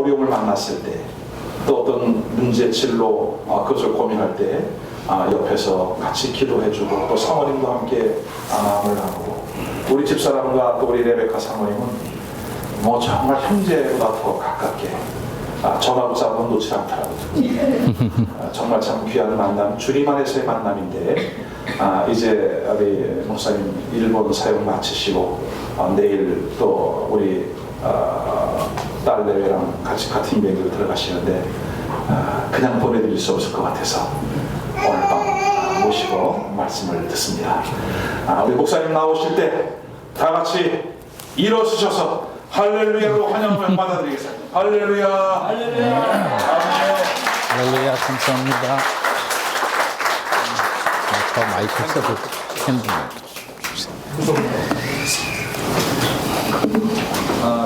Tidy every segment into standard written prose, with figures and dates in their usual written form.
어려움을 만났을 때, 또 어떤 문제 진로 그것을 고민할 때 옆에서 같이 기도해주고, 또 사모님과 함께 마음을 나누고, 우리 집사람과 또 우리 레베카 사모님은 뭐 정말 형제보다 더 가깝게 전화로 잡으면 놓지 않더라고요. 정말 참 귀한 만남, 주님 안에서의 만남인데, 이제 우리 목사님 일본 사역 마치시고 내일 또 우리 딸 내외랑 같이 같은 비행기로 들어가시는데 그냥 보내드릴 수 없을 것 같아서 오늘 밤 모시고 말씀을 듣습니다. 우리 목사님 나오실 때 다 같이 일어서셔서 할렐루야로 환영을 받아드리겠습니다. 할렐루야. 할렐루야. 할렐루야. 감사합니다. 저 마이크 써도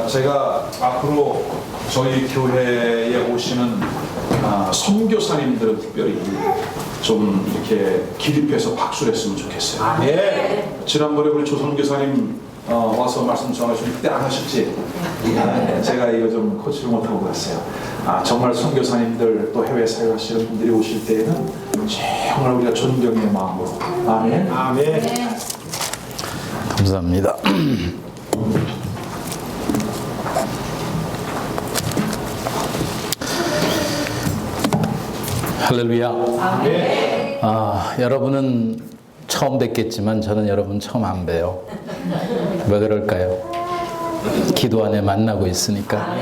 제가 앞으로 저희 교회에 오시는 선교사님들은 특별히 좀 이렇게 기립해서 박수를 했으면 좋겠어요. 네. 지난번에 우리 조선교사님 와서 말씀 전하시고 그때 안 하셨지? 제가 이거 좀 코치를 못하고 갔어요. 정말 선교사님들 또 해외 사역하시는 분들이 오실 때에는 정말 우리가 존경의 마음으로 아멘. 아멘. 감사합니다. 할렐루야. 아멘. 여러분은 처음 뵙겠지만 저는 여러분 처음 안 봬요. 왜 그럴까요? 기도 안에 만나고 있으니까.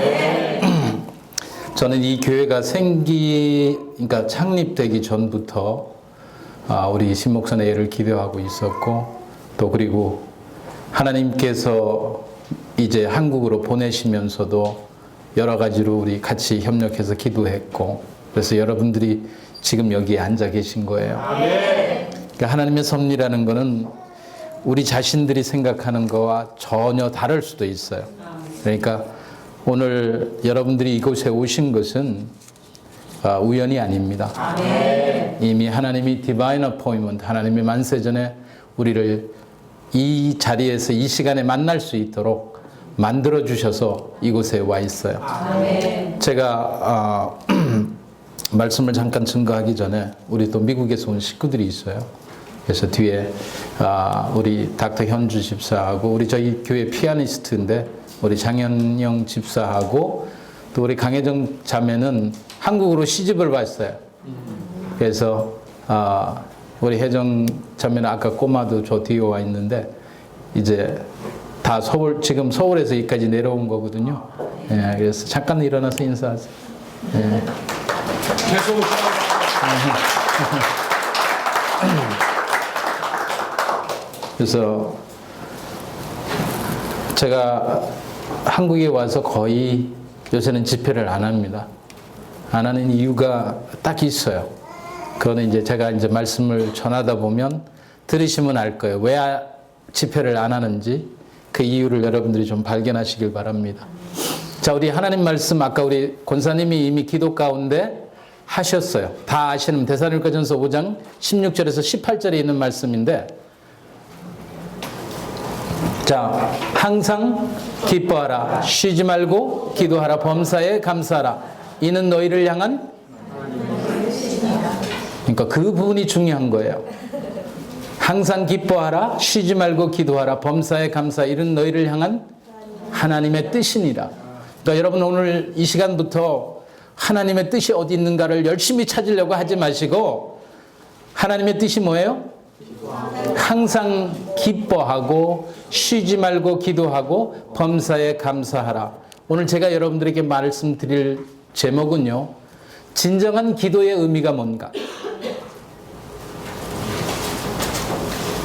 저는 이 교회가 그러니까 창립되기 전부터 우리 신목사 내외를 기도하고 있었고, 또 그리고 하나님께서 이제 한국으로 보내시면서도 여러 가지로 우리 같이 협력해서 기도했고, 그래서 여러분들이 지금 여기에 앉아 계신 거예요. 그러니까 하나님의 섭리라는 것은 우리 자신들이 생각하는 거와 전혀 다를 수도 있어요. 그러니까 오늘 여러분들이 이곳에 오신 것은 우연이 아닙니다. 이미 하나님이 디바인 어포인먼트, 하나님이 만세전에 우리를 이 자리에서 이 시간에 만날 수 있도록 만들어 주셔서 이곳에 와 있어요. 제가 말씀을 잠깐 증거하기 전에 우리 또 미국에서 온 식구들이 있어요. 그래서 뒤에 우리 닥터 현주 집사하고 우리 저희 교회 피아니스트인데 우리 장현영 집사하고 또 우리 강혜정 자매는 한국으로 시집을 왔어요. 그래서 우리 혜정 자매는 아까 꼬마도 저 뒤에 와 있는데 이제 다 지금 서울에서 여기까지 내려온 거거든요. 예, 그래서 잠깐 일어나서 인사하세요. 예. 계속 그래서 제가 한국에 와서 거의 요새는 집회를 안 합니다. 안 하는 이유가 딱 있어요. 그거는 이제 제가 이제 말씀을 전하다 보면 들으시면 알 거예요. 왜 집회를 안 하는지 그 이유를 여러분들이 좀 발견하시길 바랍니다. 자, 우리 하나님 말씀 아까 우리 권사님이 이미 기도 가운데 하셨어요. 다 아시는 데살로니가전서 5장 16절에서 18절에 있는 말씀인데, 자, 항상 기뻐하라, 쉬지 말고 기도하라, 범사에 감사하라, 이는 너희를 향한, 그러니까 그 부분이 중요한 거예요. 항상 기뻐하라, 쉬지 말고 기도하라, 범사에 감사, 이는 너희를 향한 하나님의 뜻이니라. 그러니까 여러분 오늘 이 시간부터 하나님의 뜻이 어디 있는가를 열심히 찾으려고 하지 마시고, 하나님의 뜻이 뭐예요? 항상 기뻐하고 쉬지 말고 기도하고 범사에 감사하라. 오늘 제가 여러분들에게 말씀드릴 제목은요, 진정한 기도의 의미가 뭔가?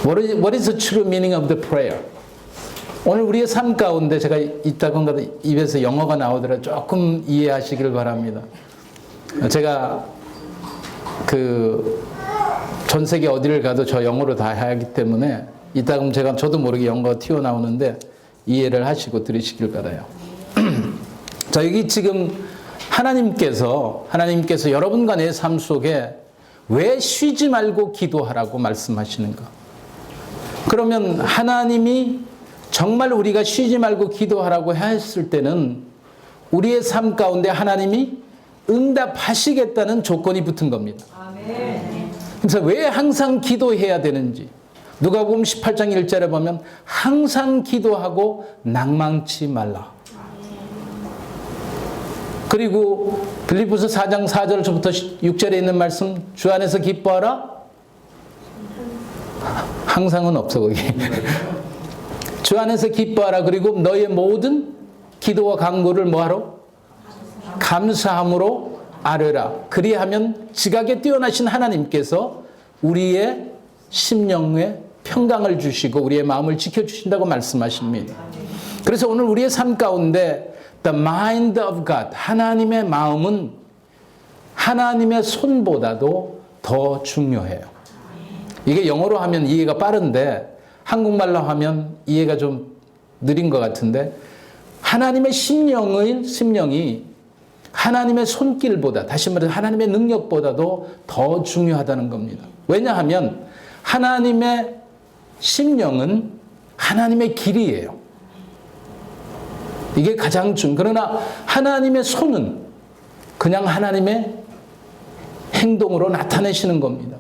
What is the true meaning of the prayer? 오늘 우리의 삶 가운데 제가 이따가 입에서 영어가 나오더라도 조금 이해하시길 바랍니다. 제가 전 세계 어디를 가도 저 영어로 다 하기 때문에 이따가 저도 모르게 영어가 튀어나오는데 이해를 하시고 들으시길 바라요. 자, 여기 지금 하나님께서 여러분과 내 삶 속에 왜 쉬지 말고 기도하라고 말씀하시는가? 그러면 하나님이 정말 우리가 쉬지 말고 기도하라고 했을 때는 우리의 삶 가운데 하나님이 응답하시겠다는 조건이 붙은 겁니다. 그래서 왜 항상 기도해야 되는지 누가복음 18장 1절에 보면 항상 기도하고 낭망치 말라. 그리고 빌립보서 4장 4절부터 6절에 있는 말씀 주 안에서 기뻐하라. 항상은 없어 거기. 주 안에서 기뻐하라. 그리고 너의 모든 기도와 간구를 뭐하러? 감사함으로 아뢰라. 그리하면 지각에 뛰어나신 하나님께서 우리의 심령에 평강을 주시고 우리의 마음을 지켜주신다고 말씀하십니다. 그래서 오늘 우리의 삶 가운데 The mind of God, 하나님의 마음은 하나님의 손보다도 더 중요해요. 이게 영어로 하면 이해가 빠른데 한국말로 하면 이해가 좀 느린 것 같은데 하나님의 심령이 하나님의 손길보다, 다시 말해서 하나님의 능력보다도 더 중요하다는 겁니다. 왜냐하면 하나님의 심령은 하나님의 길이에요. 이게 가장 그러나 하나님의 손은 그냥 하나님의 행동으로 나타내시는 겁니다.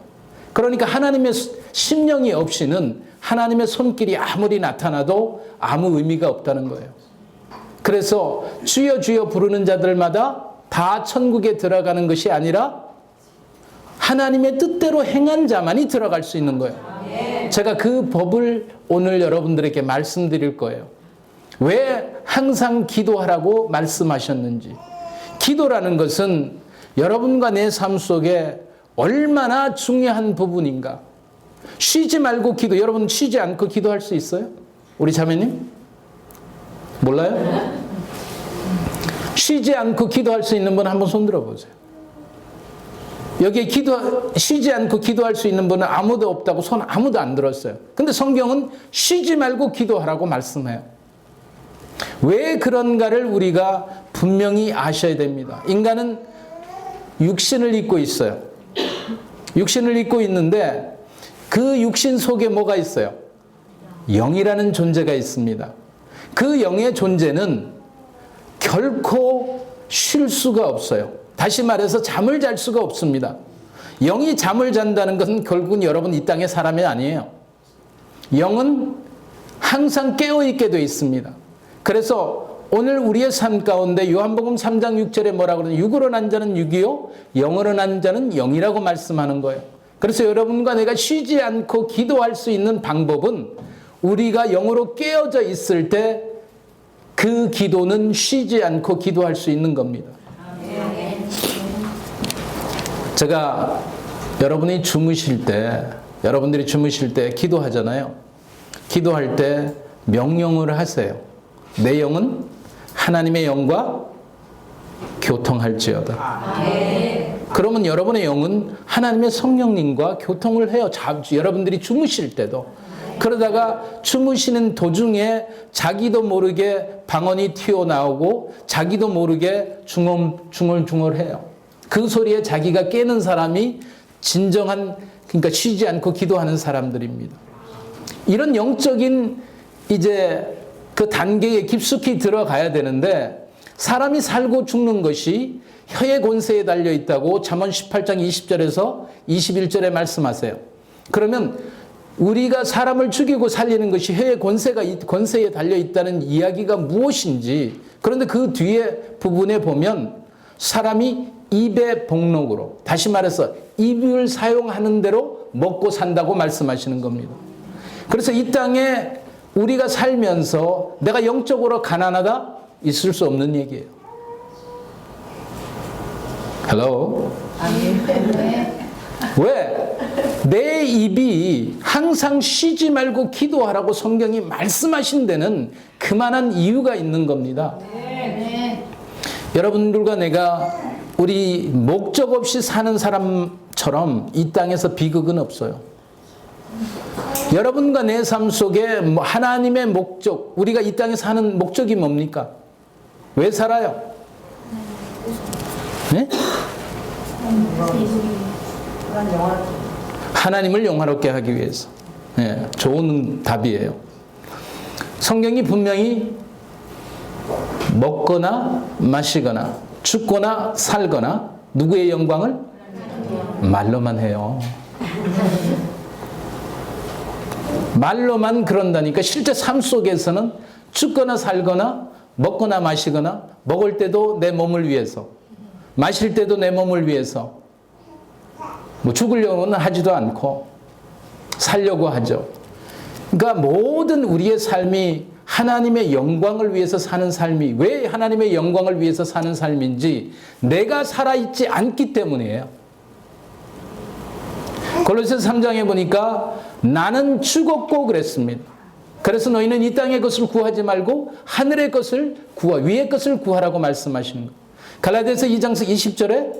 그러니까 하나님의 심령이 없이는 하나님의 손길이 아무리 나타나도 아무 의미가 없다는 거예요. 그래서 주여 주여 부르는 자들마다 다 천국에 들어가는 것이 아니라 하나님의 뜻대로 행한 자만이 들어갈 수 있는 거예요. 제가 그 법을 오늘 여러분들에게 말씀드릴 거예요. 왜 항상 기도하라고 말씀하셨는지. 기도라는 것은 여러분과 내 삶 속에 얼마나 중요한 부분인가. 쉬지 말고 기도. 여러분 쉬지 않고 기도할 수 있어요? 우리 자매님? 몰라요? 쉬지 않고 기도할 수 있는 분 한번 손 들어보세요. 여기에 쉬지 않고 기도할 수 있는 분은 아무도 없다고 손 아무도 안 들었어요. 근데 성경은 쉬지 말고 기도하라고 말씀해요. 왜 그런가를 우리가 분명히 아셔야 됩니다. 인간은 육신을 입고 있어요. 육신을 입고 있는데 그 육신 속에 뭐가 있어요? 영이라는 존재가 있습니다. 그 영의 존재는 결코 쉴 수가 없어요. 다시 말해서 잠을 잘 수가 없습니다. 영이 잠을 잔다는 것은 결국은 여러분 이 땅의 사람이 아니에요. 영은 항상 깨어있게 되어 있습니다. 그래서 오늘 우리의 삶 가운데 요한복음 3장 6절에 뭐라고 그러냐? 육으로 난 자는 육이요 영으로 난 자는 영이라고 말씀하는 거예요. 그래서 여러분과 내가 쉬지 않고 기도할 수 있는 방법은 우리가 영으로 깨어져 있을 때 그 기도는 쉬지 않고 기도할 수 있는 겁니다. 제가 여러분들이 주무실 때 기도하잖아요. 기도할 때 명령을 하세요. 내 영은 하나님의 영과 교통할지어다. 그러면 여러분의 영은 하나님의 성령님과 교통을 해요. 여러분들이 주무실 때도. 그러다가 주무시는 도중에 자기도 모르게 방언이 튀어나오고 자기도 모르게 중얼중얼해요. 그 소리에 자기가 깨는 사람이 진정한, 그러니까 쉬지 않고 기도하는 사람들입니다. 이런 영적인 이제 그 단계에 깊숙이 들어가야 되는데 사람이 살고 죽는 것이 혀의 권세에 달려 있다고 잠언 18장 20절에서 21절에 말씀하세요. 그러면 우리가 사람을 죽이고 살리는 것이 혀의 권세에 달려 있다는 이야기가 무엇인지, 그런데 그 뒤에 부분에 보면 사람이 입의 복록으로, 다시 말해서 입을 사용하는 대로 먹고 산다고 말씀하시는 겁니다. 그래서 이 땅에 우리가 살면서 내가 영적으로 가난하다? 있을 수 없는 얘기예요. 헬로? 왜? 내 입이 항상 쉬지 말고 기도하라고 성경이 말씀하신 데는 그만한 이유가 있는 겁니다. 여러분들과 내가 우리 목적 없이 사는 사람처럼 이 땅에서 비극은 없어요. 여러분과 내 삶 속에 하나님의 목적, 우리가 이 땅에 사는 목적이 뭡니까? 왜 살아요? 네? 하나님을 영화롭게 하기 위해서. 네, 좋은 답이에요. 성경이 분명히 먹거나 마시거나 죽거나 살거나 누구의 영광을? 말로만 해요. 말로만 그런다니까 실제 삶 속에서는 죽거나 살거나 먹거나 마시거나 먹을 때도 내 몸을 위해서 마실 때도 내 몸을 위해서 뭐 죽으려고는 하지도 않고 살려고 하죠. 그러니까 모든 우리의 삶이 하나님의 영광을 위해서 사는 삶이 왜 하나님의 영광을 위해서 사는 삶인지 내가 살아있지 않기 때문이에요. 골로새서 3장에 보니까 나는 죽었고 그랬습니다. 그래서 너희는 이 땅의 것을 구하지 말고 하늘의 것을 위의 것을 구하라고 말씀하시는 거예요. 갈라디아서 2장 20절에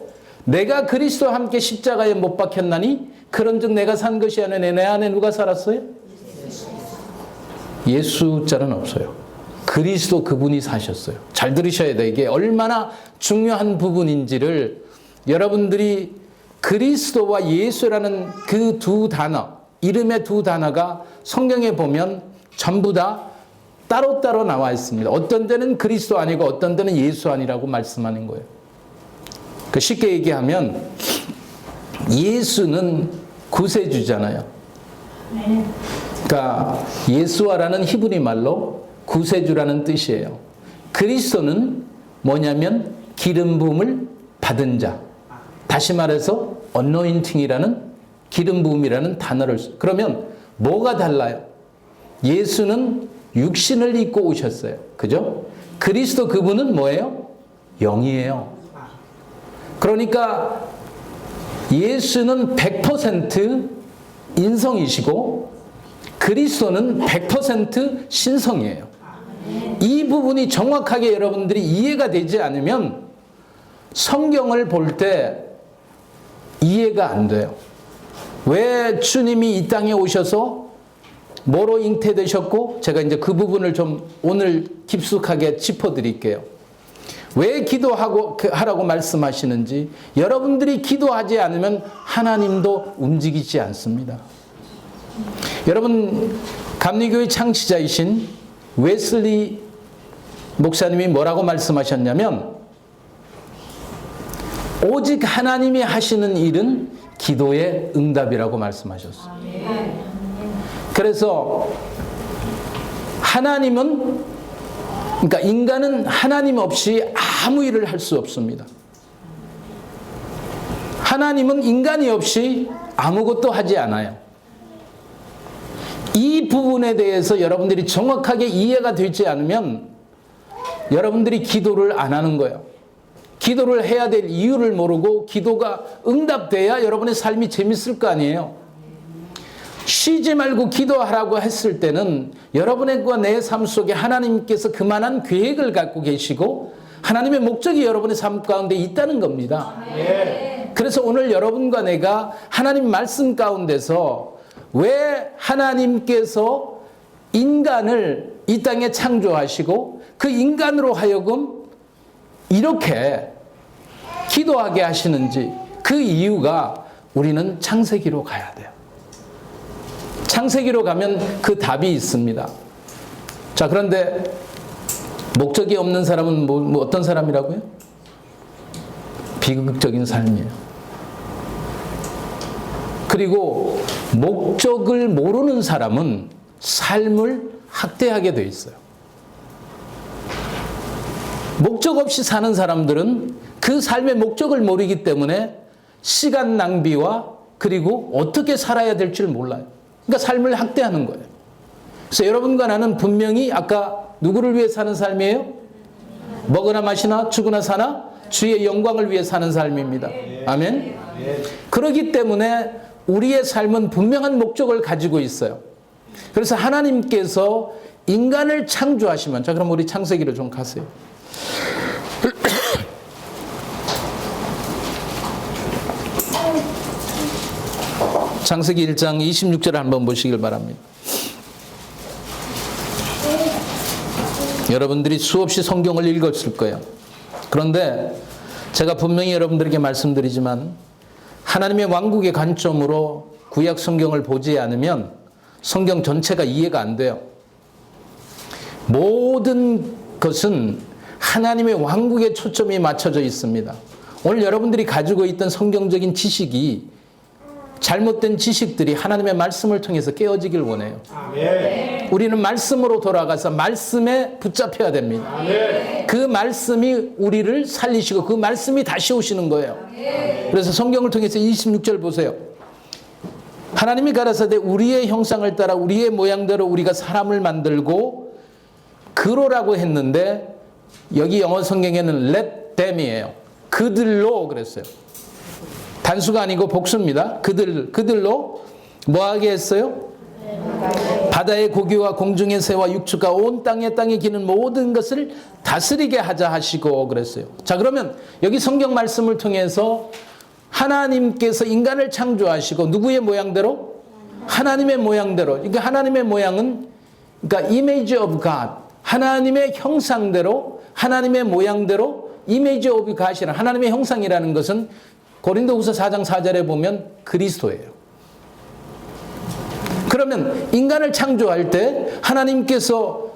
내가 그리스도와 함께 십자가에 못 박혔나니 그런즉 내가 산 것이 아니라 내 안에 누가 살았어요? 예수자는 없어요. 그리스도 그분이 사셨어요. 잘 들으셔야 돼요. 이게 얼마나 중요한 부분인지를 여러분들이 그리스도와 예수라는 그 두 단어, 이름의 두 단어가 성경에 보면 전부 다 따로따로 나와 있습니다. 어떤 데는 그리스도 아니고 어떤 데는 예수 아니라고 말씀하는 거예요. 쉽게 얘기하면 예수는 구세주잖아요. 그러니까 예수와라는 히브리 말로 구세주라는 뜻이에요. 그리스도는 뭐냐면 기름 부음을 받은 자. 다시 말해서 anointing이라는 기름 부음이라는 단어를 그러면 뭐가 달라요? 예수는 육신을 입고 오셨어요. 그죠? 그리스도 그분은 뭐예요? 영이에요. 그러니까 예수는 100% 인성이시고 그리스도는 100% 신성이에요. 이 부분이 정확하게 여러분들이 이해가 되지 않으면 성경을 볼 때 이해가 안 돼요. 왜 주님이 이 땅에 오셔서 뭐로 잉태되셨고 제가 이제 그 부분을 좀 오늘 깊숙하게 짚어드릴게요. 왜 하라고 말씀하시는지 여러분들이 기도하지 않으면 하나님도 움직이지 않습니다. 여러분 감리교의 창시자이신 웨슬리 목사님이 뭐라고 말씀하셨냐면 오직 하나님이 하시는 일은 기도의 응답이라고 말씀하셨어요. 그래서 하나님은 그러니까 인간은 하나님 없이 아무 일을 할 수 없습니다. 하나님은 인간이 없이 아무것도 하지 않아요. 이 부분에 대해서 여러분들이 정확하게 이해가 되지 않으면 여러분들이 기도를 안 하는 거예요. 기도를 해야 될 이유를 모르고 기도가 응답돼야 여러분의 삶이 재밌을 거 아니에요. 쉬지 말고 기도하라고 했을 때는 여러분과 내 삶 속에 하나님께서 그만한 계획을 갖고 계시고 하나님의 목적이 여러분의 삶 가운데 있다는 겁니다. 그래서 오늘 여러분과 내가 하나님 말씀 가운데서 왜 하나님께서 인간을 이 땅에 창조하시고 그 인간으로 하여금 이렇게 기도하게 하시는지 그 이유가 우리는 창세기로 가야 돼요. 창세기로 가면 그 답이 있습니다. 자, 그런데 목적이 없는 사람은 뭐 어떤 사람이라고요? 비극적인 삶이에요. 그리고 목적을 모르는 사람은 삶을 학대하게 돼 있어요. 목적 없이 사는 사람들은 그 삶의 목적을 모르기 때문에 시간 낭비와 그리고 어떻게 살아야 될 줄 몰라요. 그러니까 삶을 학대하는 거예요. 그래서 여러분과 나는 분명히 아까 누구를 위해 사는 삶이에요? 먹으나 마시나 죽으나 사나 주의 영광을 위해 사는 삶입니다. 아멘. 그렇기 때문에 우리의 삶은 분명한 목적을 가지고 있어요. 그래서 하나님께서 인간을 창조하시면 자 그럼 우리 창세기로 좀 가세요. 창세기 1장 26절을 한번 보시길 바랍니다. 여러분들이 수없이 성경을 읽었을 거예요. 그런데 제가 분명히 여러분들에게 말씀드리지만 하나님의 왕국의 관점으로 구약 성경을 보지 않으면 성경 전체가 이해가 안 돼요. 모든 것은 하나님의 왕국에 초점이 맞춰져 있습니다. 오늘 여러분들이 가지고 있던 성경적인 지식이 잘못된 지식들이 하나님의 말씀을 통해서 깨어지길 원해요. 아멘. 우리는 말씀으로 돌아가서 말씀에 붙잡혀야 됩니다. 아멘. 그 말씀이 우리를 살리시고 그 말씀이 다시 오시는 거예요. 그래서 성경을 통해서 26절 보세요. 하나님이 가라사대 우리의 형상을 따라 우리의 모양대로 우리가 사람을 만들고 그로라고 했는데 여기 영어 성경에는 let them이에요. 그들로 그랬어요. 단수가 아니고 복수입니다. 그들로 뭐하게 했어요? 바다의 고기와 공중의 새와 육축과 온 땅에 기는 모든 것을 다스리게 하자 하시고 그랬어요. 자, 그러면 여기 성경 말씀을 통해서 하나님께서 인간을 창조하시고 누구의 모양대로? 하나님의 모양대로. 그러니까 하나님의 모양은 그러니까 image of God. 하나님의 형상대로 하나님의 모양대로 image of God이라는 하나님의 형상이라는 것은 고린도후서 4장 4절에 보면 그리스도예요. 그러면 인간을 창조할 때 하나님께서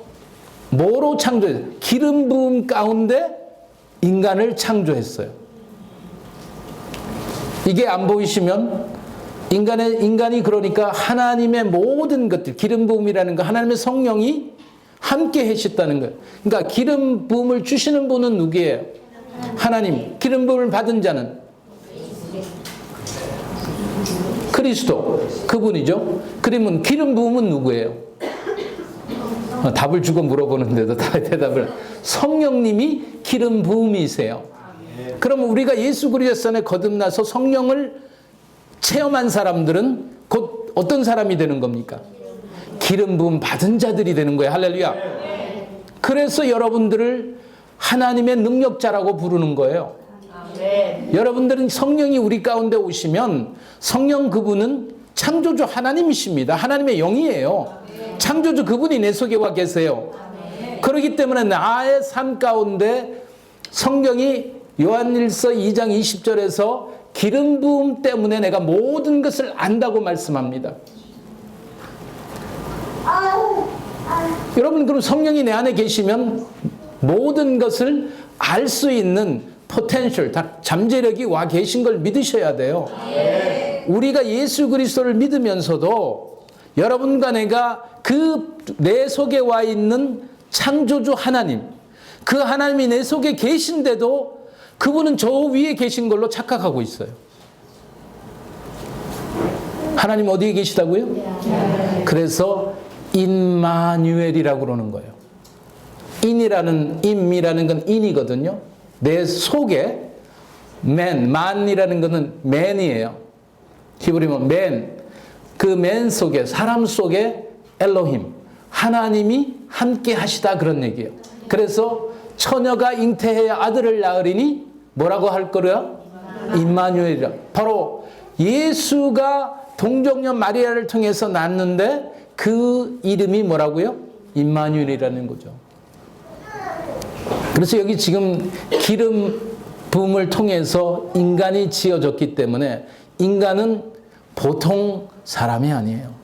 뭐로 창조했어요? 기름 부음 가운데 인간을 창조했어요. 이게 안 보이시면 인간이 그러니까 하나님의 모든 것들, 기름 부음이라는 거 하나님의 성령이 함께 하셨다는 거예요. 그러니까 기름 부음을 주시는 분은 누구예요? 하나님. 기름 부음을 받은 자는 그리스도. 그분이죠. 그러면 기름 부음은 누구예요? 답을 주고 물어보는데도 다 대답을. 성령님이 기름 부음이세요. 그러면 우리가 예수 그리스도 안에 거듭나서 성령을 체험한 사람들은 곧 어떤 사람이 되는 겁니까? 기름 부음 받은 자들이 되는 거예요. 할렐루야. 그래서 여러분들을 하나님의 능력자라고 부르는 거예요. 여러분들은 성령이 우리 가운데 오시면 성령 그분은 창조주 하나님이십니다. 하나님의 영이에요. 창조주 그분이 내 속에 와 계세요. 그렇기 때문에 나의 삶 가운데 성경이 요한일서 2장 20절에서 기름 부음 때문에 내가 모든 것을 안다고 말씀합니다. 여러분, 그럼 성령이 내 안에 계시면 모든 것을 알 수 있는 포텐셜, 잠재력이 와 계신 걸 믿으셔야 돼요. 우리가 예수 그리스도를 믿으면서도 여러분과 내가 그 내 속에 와 있는 창조주 하나님, 그 하나님이 내 속에 계신데도 그분은 저 위에 계신 걸로 착각하고 있어요. 하나님 어디에 계시다고요? 그래서 임마누엘이라고 그러는 거예요. 임이라는 건 인이거든요. 내 속에 만이라는 것은 man이에요. 히브리어 man. 그 man 속에, 사람 속에 엘로힘, 하나님이 함께 하시다 그런 얘기예요. 그래서 처녀가 잉태해야 아들을 낳으리니 뭐라고 할 거야? 임마누엘이라. 바로 예수가 동정녀 마리아를 통해서 낳았는데 그 이름이 뭐라고요? 임마누엘이라는 거죠. 그래서 여기 지금 기름 부음을 통해서 인간이 지어졌기 때문에 인간은 보통 사람이 아니에요.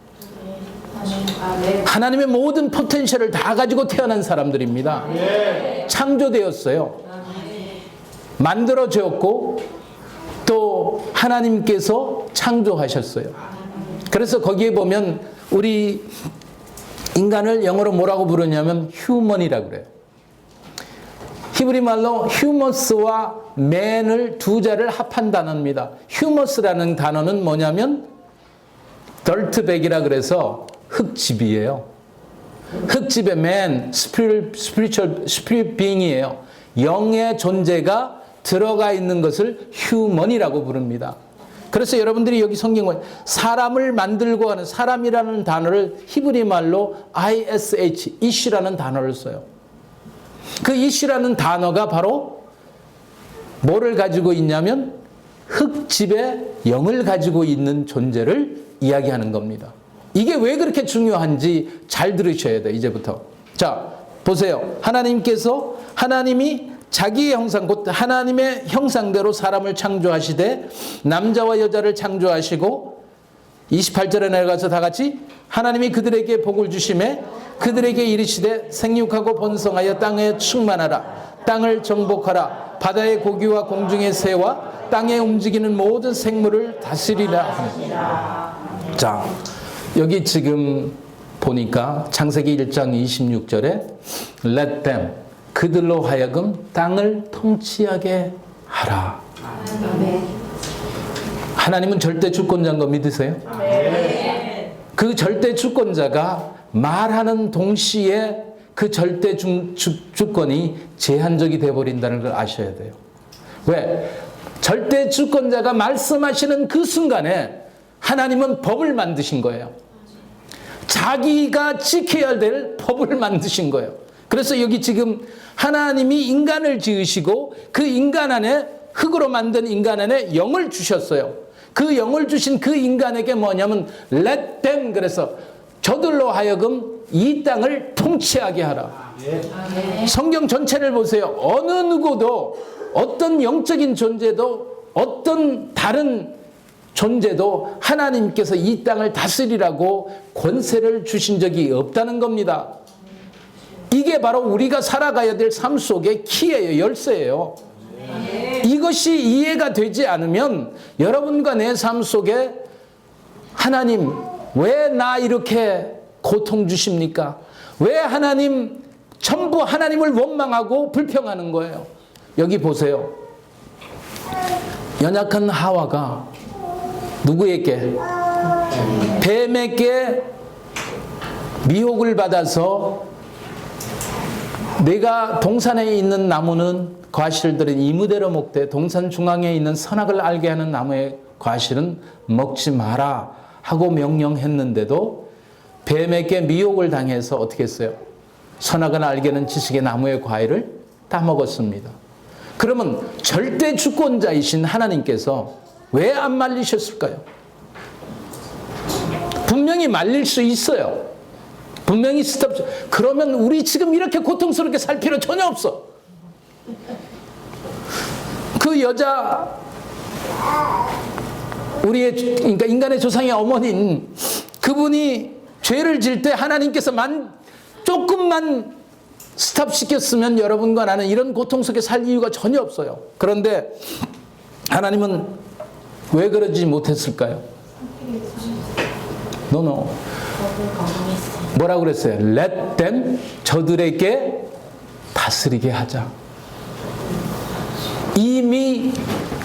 하나님의 모든 포텐셜을 다 가지고 태어난 사람들입니다. 창조되었어요. 만들어졌고 또 하나님께서 창조하셨어요. 그래서 거기에 보면 우리 인간을 영어로 뭐라고 부르냐면 휴먼이라고 그래요. 히브리 말로 휴머스와 맨을 두 자를 합한 단어입니다. 휴머스라는 단어는 뭐냐면 덜트백이라 그래서 흙집이에요. 흙집의 맨, 스피리추얼 빙이에요. 영의 존재가 들어가 있는 것을 휴먼이라고 부릅니다. 그래서 여러분들이 여기 성경을 사람을 만들고 하는 사람이라는 단어를 히브리 말로 ish, ish라는 단어를 써요. 그 ish라는 단어가 바로 뭐를 가지고 있냐면 흙집의 영을 가지고 있는 존재를 이야기하는 겁니다. 이게 왜 그렇게 중요한지 잘 들으셔야 돼요. 이제부터. 자, 보세요. 하나님이 자기의 형상, 곧 하나님의 형상대로 사람을 창조하시되 남자와 여자를 창조하시고 28절에 내려가서 다 같이 하나님이 그들에게 복을 주시매 그들에게 이르시되 생육하고 번성하여 땅에 충만하라 땅을 정복하라. 바다의 고기와 공중의 새와 땅에 움직이는 모든 생물을 다스리라 하네. 자, 여기 지금 보니까 창세기 1장 26절에 Let them, 그들로 하여금 땅을 통치하게 하라. 하나님은 절대 주권자인 거 믿으세요? 그 절대 주권자가 말하는 동시에 그 절대 주권이 제한적이 되어버린다는 걸 아셔야 돼요. 왜? 절대 주권자가 말씀하시는 그 순간에 하나님은 법을 만드신 거예요. 자기가 지켜야 될 법을 만드신 거예요. 그래서 여기 지금 하나님이 인간을 지으시고 그 인간 안에, 흙으로 만든 인간 안에 영을 주셨어요. 그 영을 주신 그 인간에게 뭐냐면 let them, 그래서 저들로 하여금 이 땅을 통치하게 하라. 성경 전체를 보세요. 어느 누구도, 어떤 영적인 존재도, 어떤 다른 존재도 하나님께서 이 땅을 다스리라고 권세를 주신 적이 없다는 겁니다. 이게 바로 우리가 살아가야 될 삶 속의 키예요. 열쇠예요. 이것이 이해가 되지 않으면 여러분과 내 삶 속에 하나님, 왜 나 이렇게 고통 주십니까? 왜 하나님, 전부 하나님을 원망하고 불평하는 거예요. 여기 보세요. 연약한 하와가 누구에게? 뱀에게 미혹을 받아서 내가 동산에 있는 나무는 과실들은 이무대로 먹되 동산 중앙에 있는 선악을 알게 하는 나무의 과실은 먹지 마라 하고 명령했는데도 뱀에게 미혹을 당해서 어떻게 했어요? 선악을 알게 하는 지식의 나무의 과일을 다 먹었습니다. 그러면 절대 주권자이신 하나님께서 왜 안 말리셨을까요? 분명히 말릴 수 있어요. 분명히 스톱. 그러면 우리 지금 이렇게 고통스럽게 살 필요 전혀 없어. 그 여자, 우리의, 그러니까 인간의 조상의 어머니인 그분이 죄를 질 때 하나님께서 조금만 스탑시켰으면 여러분과 나는 이런 고통 속에 살 이유가 전혀 없어요. 그런데 하나님은 왜 그러지 못했을까요? 노노. 뭐라고 그랬어요? Let them, 저들에게 다스리게 하자. 이미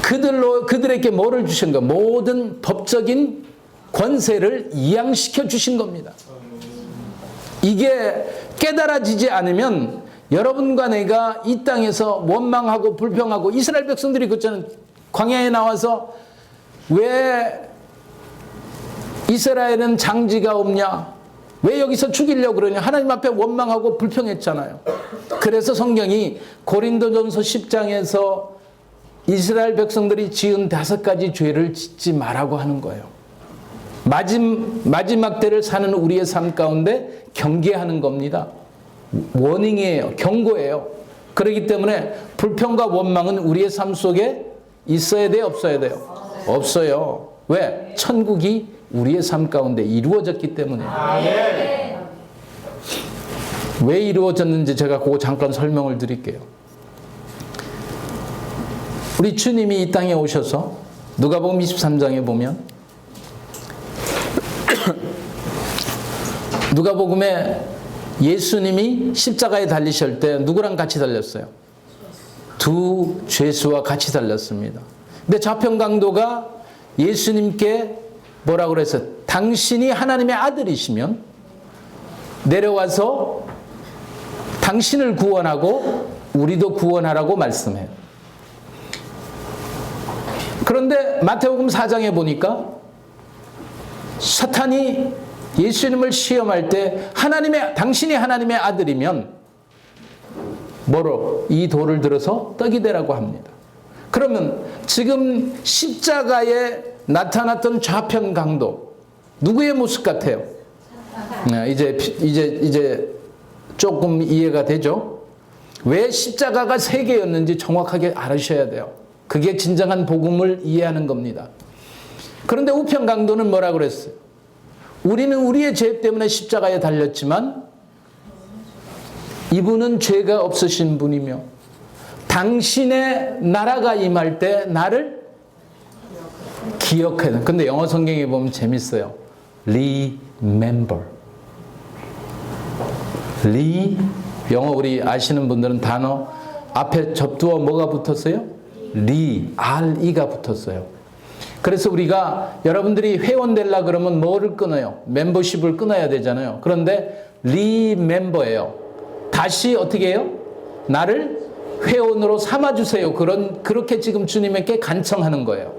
그들에게 뭐를 주신 거? 모든 법적인 권세를 이양시켜 주신 겁니다. 이게 깨달아지지 않으면 여러분과 내가 이 땅에서 원망하고 불평하고, 이스라엘 백성들이 그랬잖아요. 광야에 나와서 왜 이스라엘은 장지가 없냐? 왜 여기서 죽이려고 그러냐? 하나님 앞에 원망하고 불평했잖아요. 그래서 성경이 고린도전서 10장에서 이스라엘 백성들이 지은 5가지 죄를 짓지 말라고 하는 거예요. 마지막 때를 사는 우리의 삶 가운데 경계하는 겁니다. 워닝이에요. 경고예요. 그렇기 때문에 불평과 원망은 우리의 삶 속에 있어야 돼요? 없어야 돼요? 없어요. 왜? 천국이 우리의 삶 가운데 이루어졌기 때문에. 왜 이루어졌는지 제가 그거 잠깐 설명을 드릴게요. 우리 주님이 이 땅에 오셔서 누가복음 23장에 보면 누가복음에 예수님이 십자가에 달리실 때 누구랑 같이 달렸어요? 두 죄수와 같이 달렸습니다. 근데 좌편 강도가 예수님께 뭐라고 그랬어요? 당신이 하나님의 아들이시면 내려와서 당신을 구원하고 우리도 구원하라고 말씀해요. 그런데 마태복음 4장에 보니까 사탄이 예수님을 시험할 때 당신이 하나님의 아들이면 뭐로? 이 돌을 들어서 떡이 되라고 합니다. 그러면 지금 십자가에 나타났던 좌편 강도 누구의 모습 같아요? 이제 조금 이해가 되죠? 왜 십자가가 3개였는지 정확하게 알으셔야 돼요. 그게 진정한 복음을 이해하는 겁니다. 그런데 우편 강도는 뭐라고 그랬어요? 우리는 우리의 죄 때문에 십자가에 달렸지만 이분은 죄가 없으신 분이며 당신의 나라가 임할 때 나를 기억해. 근데 영어 성경에 보면 재밌어요. Remember. 영어 우리 아시는 분들은 단어 앞에 접두어 뭐가 붙었어요? RE가 붙었어요. 그래서 우리가 여러분들이 회원 되려 그러면 뭐를 끊어요? 멤버십을 끊어야 되잖아요. 그런데 Remember예요. 다시 어떻게 해요? 나를 회원으로 삼아주세요. 그렇게 지금 주님에게 간청하는 거예요.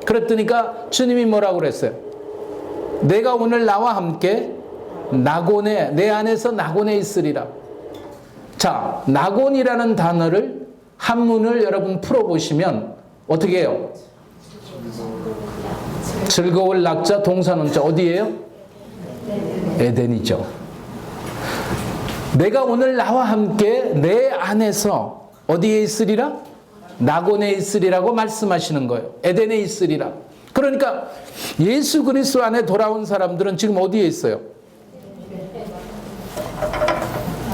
그랬더니까 주님이 뭐라고 그랬어요? 내가 오늘 나와 함께 낙원에, 내 안에서 낙원에 있으리라. 자, 낙원이라는 단어를 한문을 여러분 풀어보시면 어떻게 해요? 즐거울 낙자 동사논자 어디예요? 에덴이죠. 내가 오늘 나와 함께 내 안에서 어디에 있으리라? 낙원에 있으리라고 말씀하시는 거예요. 에덴에 있으리라. 그러니까 예수 그리스도 안에 돌아온 사람들은 지금 어디에 있어요?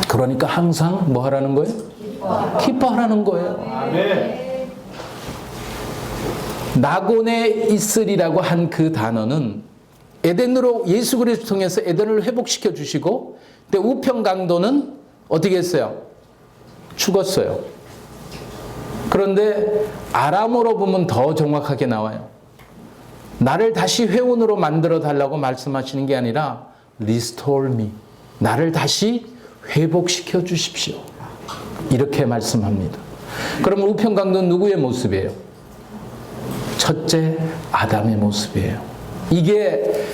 그러니까 항상 뭐 하라는 거예요? 기뻐하라는 거예요. 아멘. 낙원에 있으리라고 한 그 단어는 에덴으로 예수 그리스도 통해서 에덴을 회복시켜 주시고, 근데 우편 강도는 어떻게 했어요? 죽었어요. 그런데 아람어로 보면 더 정확하게 나와요. 나를 다시 회원으로 만들어 달라고 말씀하시는 게 아니라 Restore me. 나를 다시 회복시켜 주십시오. 이렇게 말씀합니다. 그러면 우편 강도는 누구의 모습이에요? 첫째 아담의 모습이에요. 이게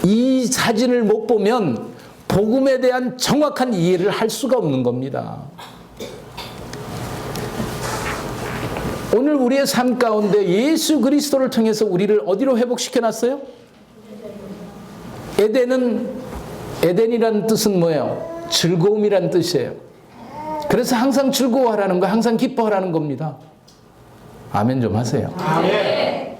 이 사진을 못 보면 복음에 대한 정확한 이해를 할 수가 없는 겁니다. 오늘 우리의 삶 가운데 예수 그리스도를 통해서 우리를 어디로 회복시켜 놨어요? 에덴이라는 뜻은 뭐예요? 즐거움이라는 뜻이에요. 그래서 항상 즐거워하라는 거, 항상 기뻐하라는 겁니다. 아멘 좀 하세요. 아멘.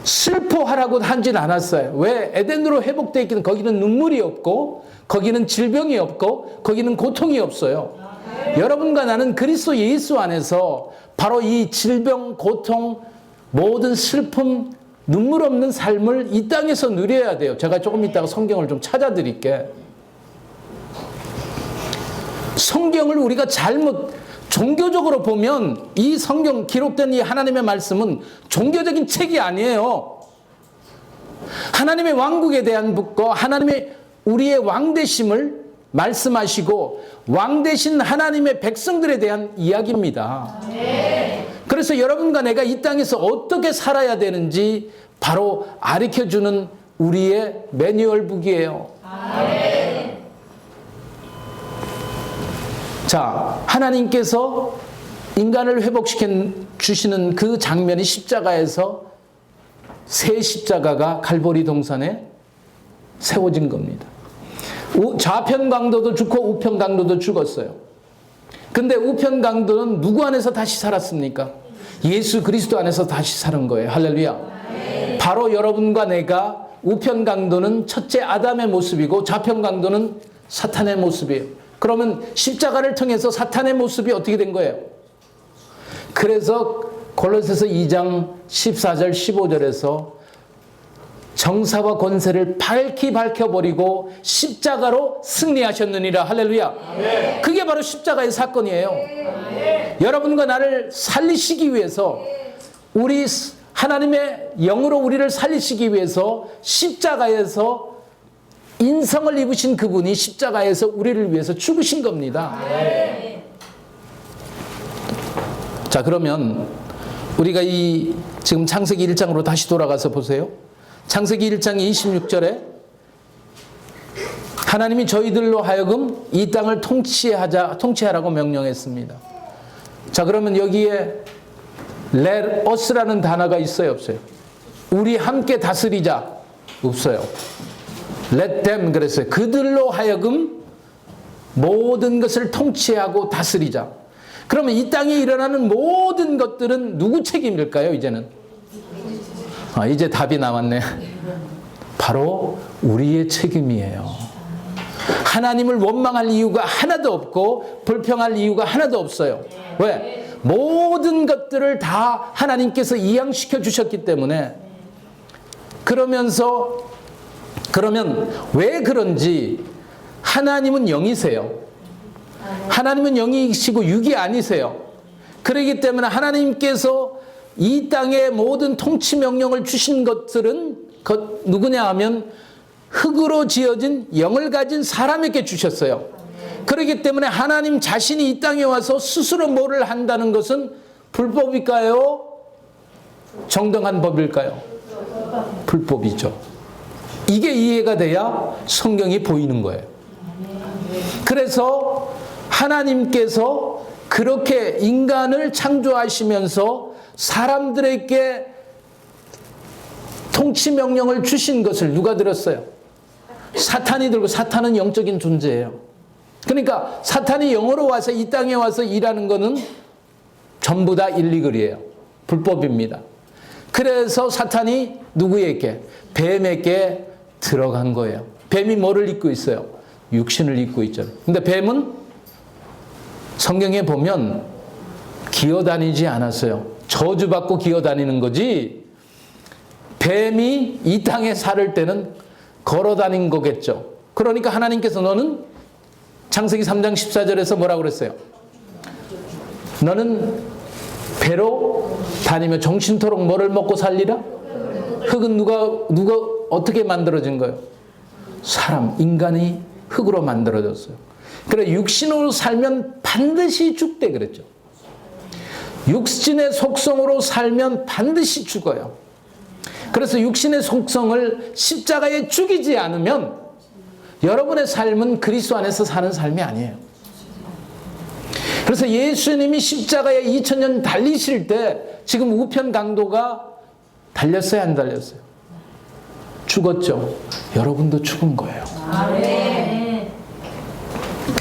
슬퍼하라고 하진 않았어요. 왜? 에덴으로 회복되어 있기는 거기는 눈물이 없고, 거기는 질병이 없고, 거기는 고통이 없어요. 여러분과 나는 그리스도 예수 안에서 바로 이 질병, 고통, 모든 슬픔, 눈물 없는 삶을 이 땅에서 누려야 돼요. 제가 조금 이따가 성경을 좀 찾아드릴게. 성경을 우리가 잘못 종교적으로 보면 이 성경 기록된 이 하나님의 말씀은 종교적인 책이 아니에요. 하나님의 왕국에 대한 북과 하나님의 우리의 왕되심을 말씀하시고 왕 되신 하나님의 백성들에 대한 이야기입니다. 그래서 여러분과 내가 이 땅에서 어떻게 살아야 되는지 바로 가르쳐주는 우리의 매뉴얼북이에요. 자, 하나님께서 인간을 회복시켜 주시는 그 장면이 십자가에서 새 십자가가 갈보리 동산에 세워진 겁니다. 좌편 강도도 죽고 우편 강도도 죽었어요. 근데 우편 강도는 누구 안에서 다시 살았습니까? 예수 그리스도 안에서 다시 사는 거예요. 할렐루야. 바로 여러분과 내가 우편 강도는 첫째 아담의 모습이고 좌편 강도는 사탄의 모습이에요. 그러면 십자가를 통해서 사탄의 모습이 어떻게 된 거예요? 그래서 골로새서 2장 14절 15절에서 정사와 권세를 밝히 밝혀버리고 십자가로 승리하셨느니라. 할렐루야. 아멘. 그게 바로 십자가의 사건이에요. 아멘. 여러분과 나를 살리시기 위해서, 우리 하나님의 영으로 우리를 살리시기 위해서 십자가에서 인성을 입으신 그분이 십자가에서 우리를 위해서 죽으신 겁니다. 아멘. 자, 그러면 우리가 이 지금 창세기 1장으로 다시 돌아가서 보세요. 창세기 1장 26절에 하나님이 저희들로 하여금 이 땅을 통치하라고 명령했습니다. 자, 그러면 여기에 let us라는 단어가 있어요, 없어요? 우리 함께 다스리자. 없어요. let them 그랬어요. 그들로 하여금 모든 것을 통치하고 다스리자. 그러면 이 땅에 일어나는 모든 것들은 누구 책임일까요, 이제는? 이제 답이 나왔네. 바로 우리의 책임이에요. 하나님을 원망할 이유가 하나도 없고 불평할 이유가 하나도 없어요. 왜? 모든 것들을 다 하나님께서 이양시켜 주셨기 때문에 그러면 왜 그런지 하나님은 영이세요. 하나님은 영이시고 육이 아니세요. 그렇기 때문에 하나님께서 이 땅에 모든 통치 명령을 주신 것들은 누구냐 하면 흙으로 지어진 영을 가진 사람에게 주셨어요. 그렇기 때문에 하나님 자신이 이 땅에 와서 스스로 뭐를 한다는 것은 불법일까요? 정당한 법일까요? 불법이죠. 이게 이해가 돼야 성경이 보이는 거예요. 그래서 하나님께서 그렇게 인간을 창조하시면서 사람들에게 통치 명령을 주신 것을 누가 들었어요? 사탄이 들고, 사탄은 영적인 존재예요. 그러니까 사탄이 영으로 와서 이 땅에 와서 일하는 거는 전부 다 일리글이에요. 불법입니다. 그래서 사탄이 누구에게? 뱀에게 들어간 거예요. 뱀이 뭐를 입고 있어요? 육신을 입고 있잖아요. 근데 뱀은 성경에 보면 기어다니지 않았어요. 저주받고 기어다니는 거지, 뱀이 이 땅에 살을 때는 걸어다닌 거겠죠. 그러니까 하나님께서 너는 창세기 3장 14절에서 뭐라고 그랬어요? 너는 배로 다니며 정신토록 뭐를 먹고 살리라? 흙은 누가 어떻게 만들어진 거예요? 사람, 인간이 흙으로 만들어졌어요. 그래, 육신으로 살면 반드시 죽대 그랬죠. 육신의 속성으로 살면 반드시 죽어요. 그래서 육신의 속성을 십자가에 죽이지 않으면 여러분의 삶은 그리스도 안에서 사는 삶이 아니에요. 그래서 예수님이 십자가에 2000년 달리실 때 지금 우편 강도가 달렸어요, 안 달렸어요? 죽었죠. 여러분도 죽은 거예요.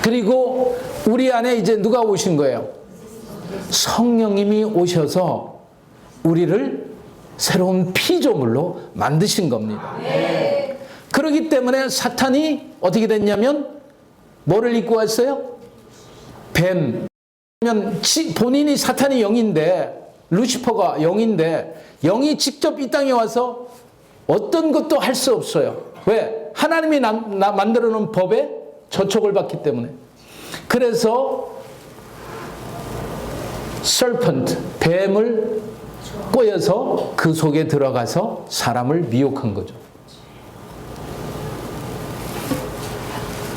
그리고 우리 안에 이제 누가 오신 거예요? 성령님이 오셔서 우리를 새로운 피조물로 만드신 겁니다. 그렇기 때문에 사탄이 어떻게 됐냐면 뭐를 입고 왔어요? 뱀. 본인이 사탄이 영인데, 루시퍼가 영인데, 영이 직접 이 땅에 와서 어떤 것도 할 수 없어요. 왜? 하나님이 만들어 놓은 법에 저촉을 받기 때문에. 그래서 serpent, 뱀을 꼬여서 그 속에 들어가서 사람을 미혹한 거죠.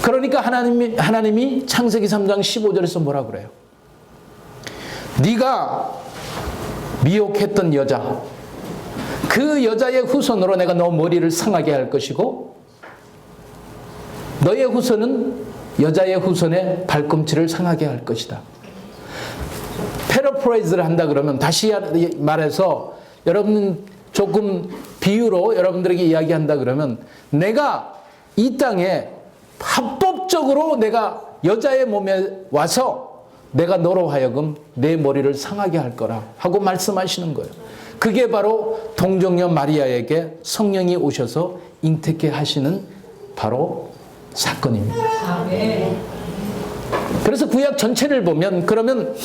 그러니까 하나님이 창세기 3장 15절에서 뭐라 그래요? 네가 미혹했던 여자, 그 여자의 후손으로 내가 너 머리를 상하게 할 것이고 너의 후손은 여자의 후손의 발꿈치를 상하게 할 것이다. 패러프레이즈를 한다 그러면, 다시 말해서 여러분 조금 비유로 여러분들에게 이야기한다 그러면, 내가 이 땅에 합법적으로 내가 여자의 몸에 와서 내가 너로 하여금 내 머리를 상하게 할 거라 하고 말씀하시는 거예요. 그게 바로 동정녀 마리아에게 성령이 오셔서 잉태케 하시는 바로 사건입니다. 그래서 구약 전체를 보면, 그러면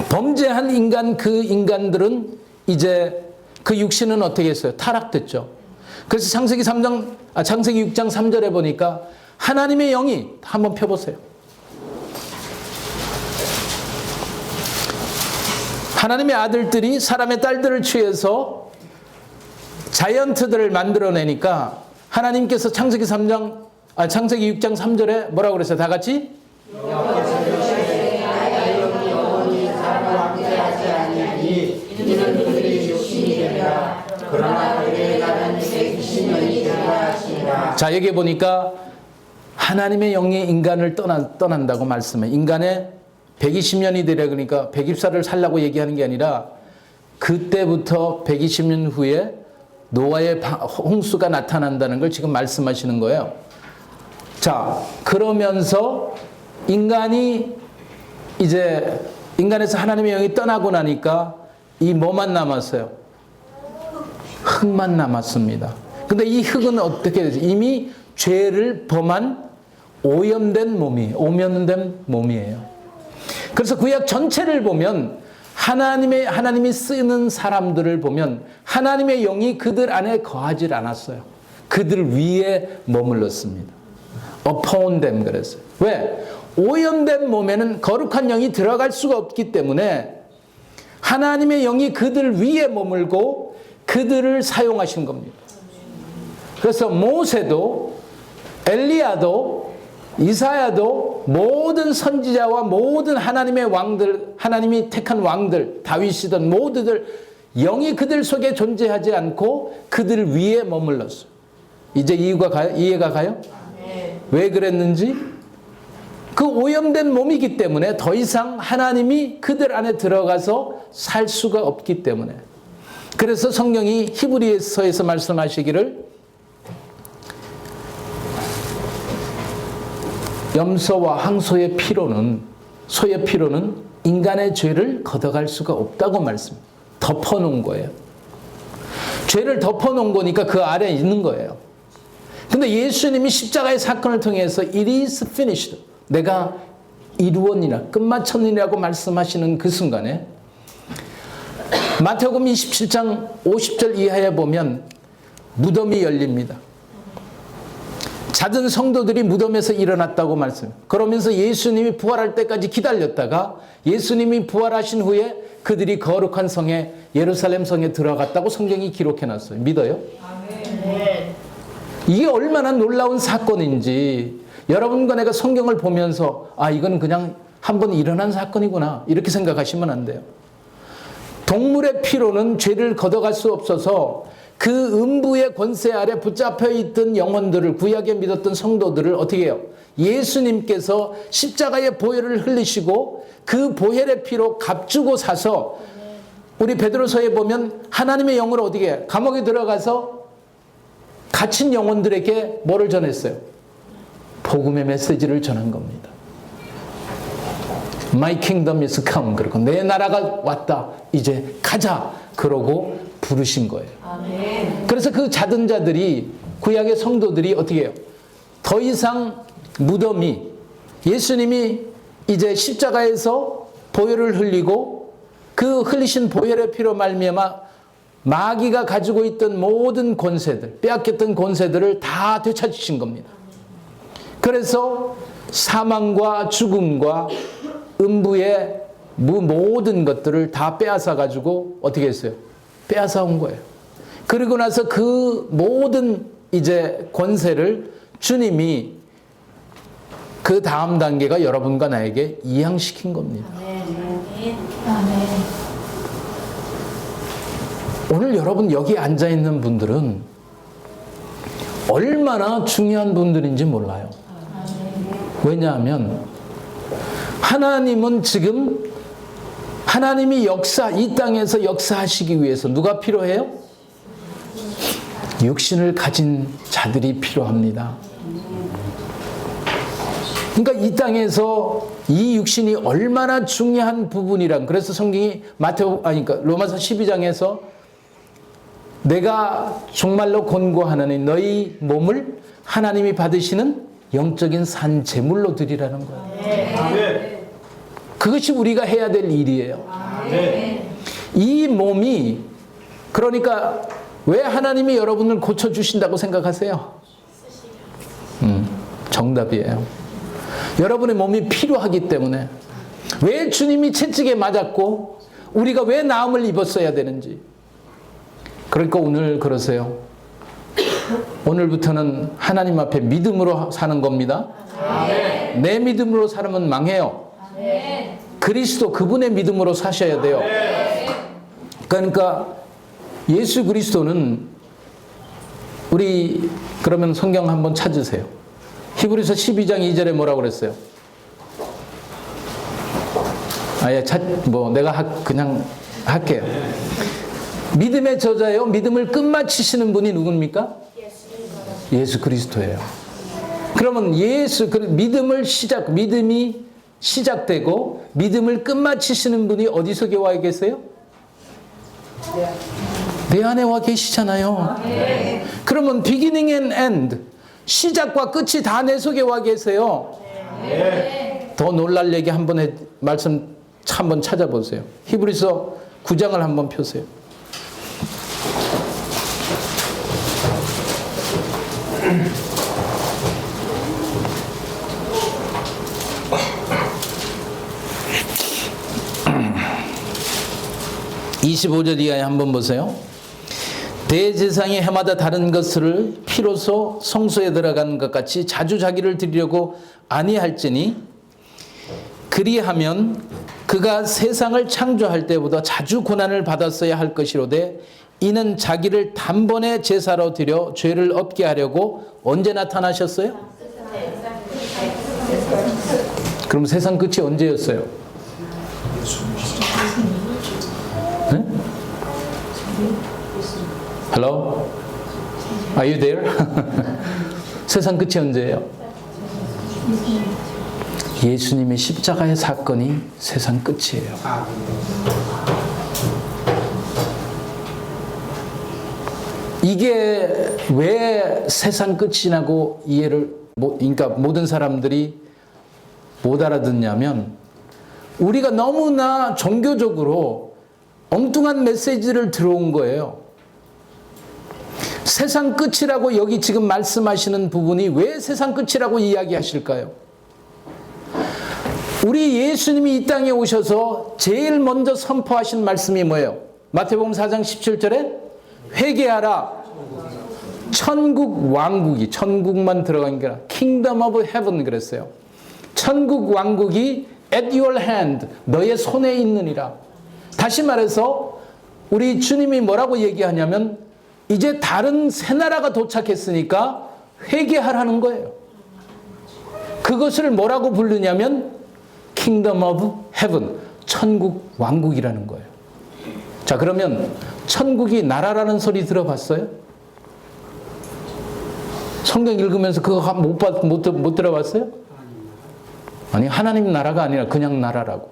범죄한 인간, 그 인간들은 이제 그 육신은 어떻게 했어요? 타락됐죠. 그래서 창세기 6장 3절에 보니까 하나님의 영이, 한번 펴보세요. 하나님의 아들들이 사람의 딸들을 취해서 자이언트들을 만들어내니까 하나님께서 창세기 6장 3절에 뭐라고 그랬어요? 다 같이? 자, 여기 보니까 하나님의 영이 인간을 떠난다고 말씀해. 인간의 120년이 되려, 그러니까 120살을 살라고 얘기하는 게 아니라 그때부터 120년 후에 노아의 홍수가 나타난다는 걸 지금 말씀하시는 거예요. 자, 그러면서 인간이 이제 인간에서 하나님의 영이 떠나고 나니까 이 뭐만 남았어요? 흙만 남았습니다. 근데 이 흙은 어떻게 되죠? 이미 죄를 범한 오염된 몸이에요. 그래서 구약 전체를 보면 하나님이 쓰는 사람들을 보면 하나님의 영이 그들 안에 거하질 않았어요. 그들 위에 머물렀습니다. upon them 그랬어요. 왜? 오염된 몸에는 거룩한 영이 들어갈 수가 없기 때문에 하나님의 영이 그들 위에 머물고 그들을 사용하신 겁니다. 그래서 모세도 엘리야도 이사야도 모든 선지자와 모든 하나님의 왕들, 하나님이 택한 왕들, 다윗이든 모두들 영이 그들 속에 존재하지 않고 그들 위에 머물렀어요. 이제 이해가 가요? 왜 그랬는지? 그 오염된 몸이기 때문에 더 이상 하나님이 그들 안에 들어가서 살 수가 없기 때문에. 그래서 성경이 히브리서에서 말씀하시기를 염소와 항소의 피로는, 소의 피로는 인간의 죄를 걷어갈 수가 없다고 말씀합니다. 덮어놓은 거예요. 죄를 덮어놓은 거니까 그 아래에 있는 거예요. 근데 예수님이 십자가의 사건을 통해서 It is finished. 내가 이루었니라, 끝마쳤느니라고 말씀하시는 그 순간에 마태복음 27장 50절 이하에 보면 무덤이 열립니다. 잦은 성도들이 무덤에서 일어났다고 말씀해요. 그러면서 예수님이 부활할 때까지 기다렸다가 예수님이 부활하신 후에 그들이 거룩한 성에 예루살렘 성에 들어갔다고 성경이 기록해놨어요. 믿어요? 아멘. 이게 얼마나 놀라운 사건인지 여러분과 내가 성경을 보면서 아 이건 그냥 한번 일어난 사건이구나 이렇게 생각하시면 안 돼요. 동물의 피로는 죄를 걷어갈 수 없어서 그 음부의 권세 아래 붙잡혀 있던 영혼들을 구약에 믿었던 성도들을 어떻게 해요? 예수님께서 십자가의 보혈을 흘리시고 그 보혈의 피로 값주고 사서 우리 베드로서에 보면 하나님의 영으로 어떻게 해요? 감옥에 들어가서 갇힌 영혼들에게 뭐를 전했어요? 복음의 메시지를 전한 겁니다. My kingdom is come. 그리고 내 나라가 왔다. 이제 가자. 그러고 부르신 거예요. 아멘. 그래서 그 잦은 자들이 구약의 성도들이 어떻게 해요? 더 이상 무덤이 예수님이 이제 십자가에서 보혈을 흘리고 그 흘리신 보혈의 피로 말미암아 마귀가 가지고 있던 모든 권세들, 빼앗겼던 권세들을 다 되찾으신 겁니다. 그래서 사망과 죽음과 음부의 모든 것들을 다 빼앗아 가지고 어떻게 했어요? 빼앗아 온 거예요. 그리고 나서 그 모든 이제 권세를 주님이 그 다음 단계가 여러분과 나에게 이양시킨 겁니다. 아멘. 오늘 여러분 여기 앉아 있는 분들은 얼마나 중요한 분들인지 몰라요. 왜냐하면 하나님은 지금 하나님이 이 땅에서 역사하시기 위해서 누가 필요해요? 육신을 가진 자들이 필요합니다. 그러니까 이 땅에서 이 육신이 얼마나 중요한 부분이란, 그래서 성경이 그러니까 로마서 12장에서 내가 정말로 권고하노니 너희 몸을 하나님이 받으시는 영적인 산 제물로 드리라는 거예요. 아멘. 그것이 우리가 해야 될 일이에요. 아멘. 이 몸이, 그러니까 왜 하나님이 여러분을 고쳐주신다고 생각하세요? 정답이에요. 여러분의 몸이 필요하기 때문에. 왜 주님이 채찍에 맞았고 우리가 왜 나음을 입었어야 되는지. 그러니까 오늘 그러세요. 오늘부터는 하나님 앞에 믿음으로 사는 겁니다. 아멘. 내 믿음으로 살면 망해요. 아멘. 그리스도 그분의 믿음으로 사셔야 돼요. 아멘. 그러니까 예수 그리스도는 우리 그러면 성경 한번 찾으세요. 히브리서 12장 2절에 뭐라고 그랬어요? 내가 그냥 할게요. 믿음의 저자예요. 믿음을 끝마치시는 분이 누굽니까? 예수 그리스도예요. 그러면 믿음이 시작되고 믿음을 끝마치시는 분이 어디서 와 계세요? 내 안에 와 계시잖아요. 그러면 beginning and end, 시작과 끝이 다 내 속에 와 계세요. 더 놀랄 얘기 한번 말씀 한번 찾아보세요. 히브리서 9장을 한번 펴세요. (25절) 이하에 한번 보세요. 대제사장이 해마다 다른 것을 피로써 성소에 들어가는 것 같이 자주 자기를 드리려고 아니할지니 그리하면 그가 세상을 창조할 때보다 자주 고난을 받았어야 할 것이로되 이는 자기를 단번에 제사로 드려 죄를 없게 하려고 언제 나타나셨어요? 그럼 세상 끝이 언제였어요? 네? Hello? Are you there? 세상 끝이 언제예요? 예수님의 십자가의 사건이 세상 끝이에요. 이게 왜 세상 끝이라고 이해를, 그러니까 모든 사람들이 못 알아듣냐면 우리가 너무나 종교적으로 엉뚱한 메시지를 들어온 거예요. 세상 끝이라고 여기 지금 말씀하시는 부분이 왜 세상 끝이라고 이야기하실까요? 우리 예수님이 이 땅에 오셔서 제일 먼저 선포하신 말씀이 뭐예요? 마태복음 4장 17절에 회개하라. 천국 왕국이, 천국만 들어간 게 아니라 Kingdom of Heaven 그랬어요. 천국 왕국이 at your hand, 너의 손에 있느니라. 다시 말해서 우리 주님이 뭐라고 얘기하냐면 이제 다른 새 나라가 도착했으니까 회개하라는 거예요. 그것을 뭐라고 부르냐면 Kingdom of Heaven, 천국 왕국이라는 거예요. 자, 그러면 천국이 나라라는 소리 들어봤어요? 성경 읽으면서 그거 못 들어봤어요? 아니, 하나님 나라가 아니라 그냥 나라라고.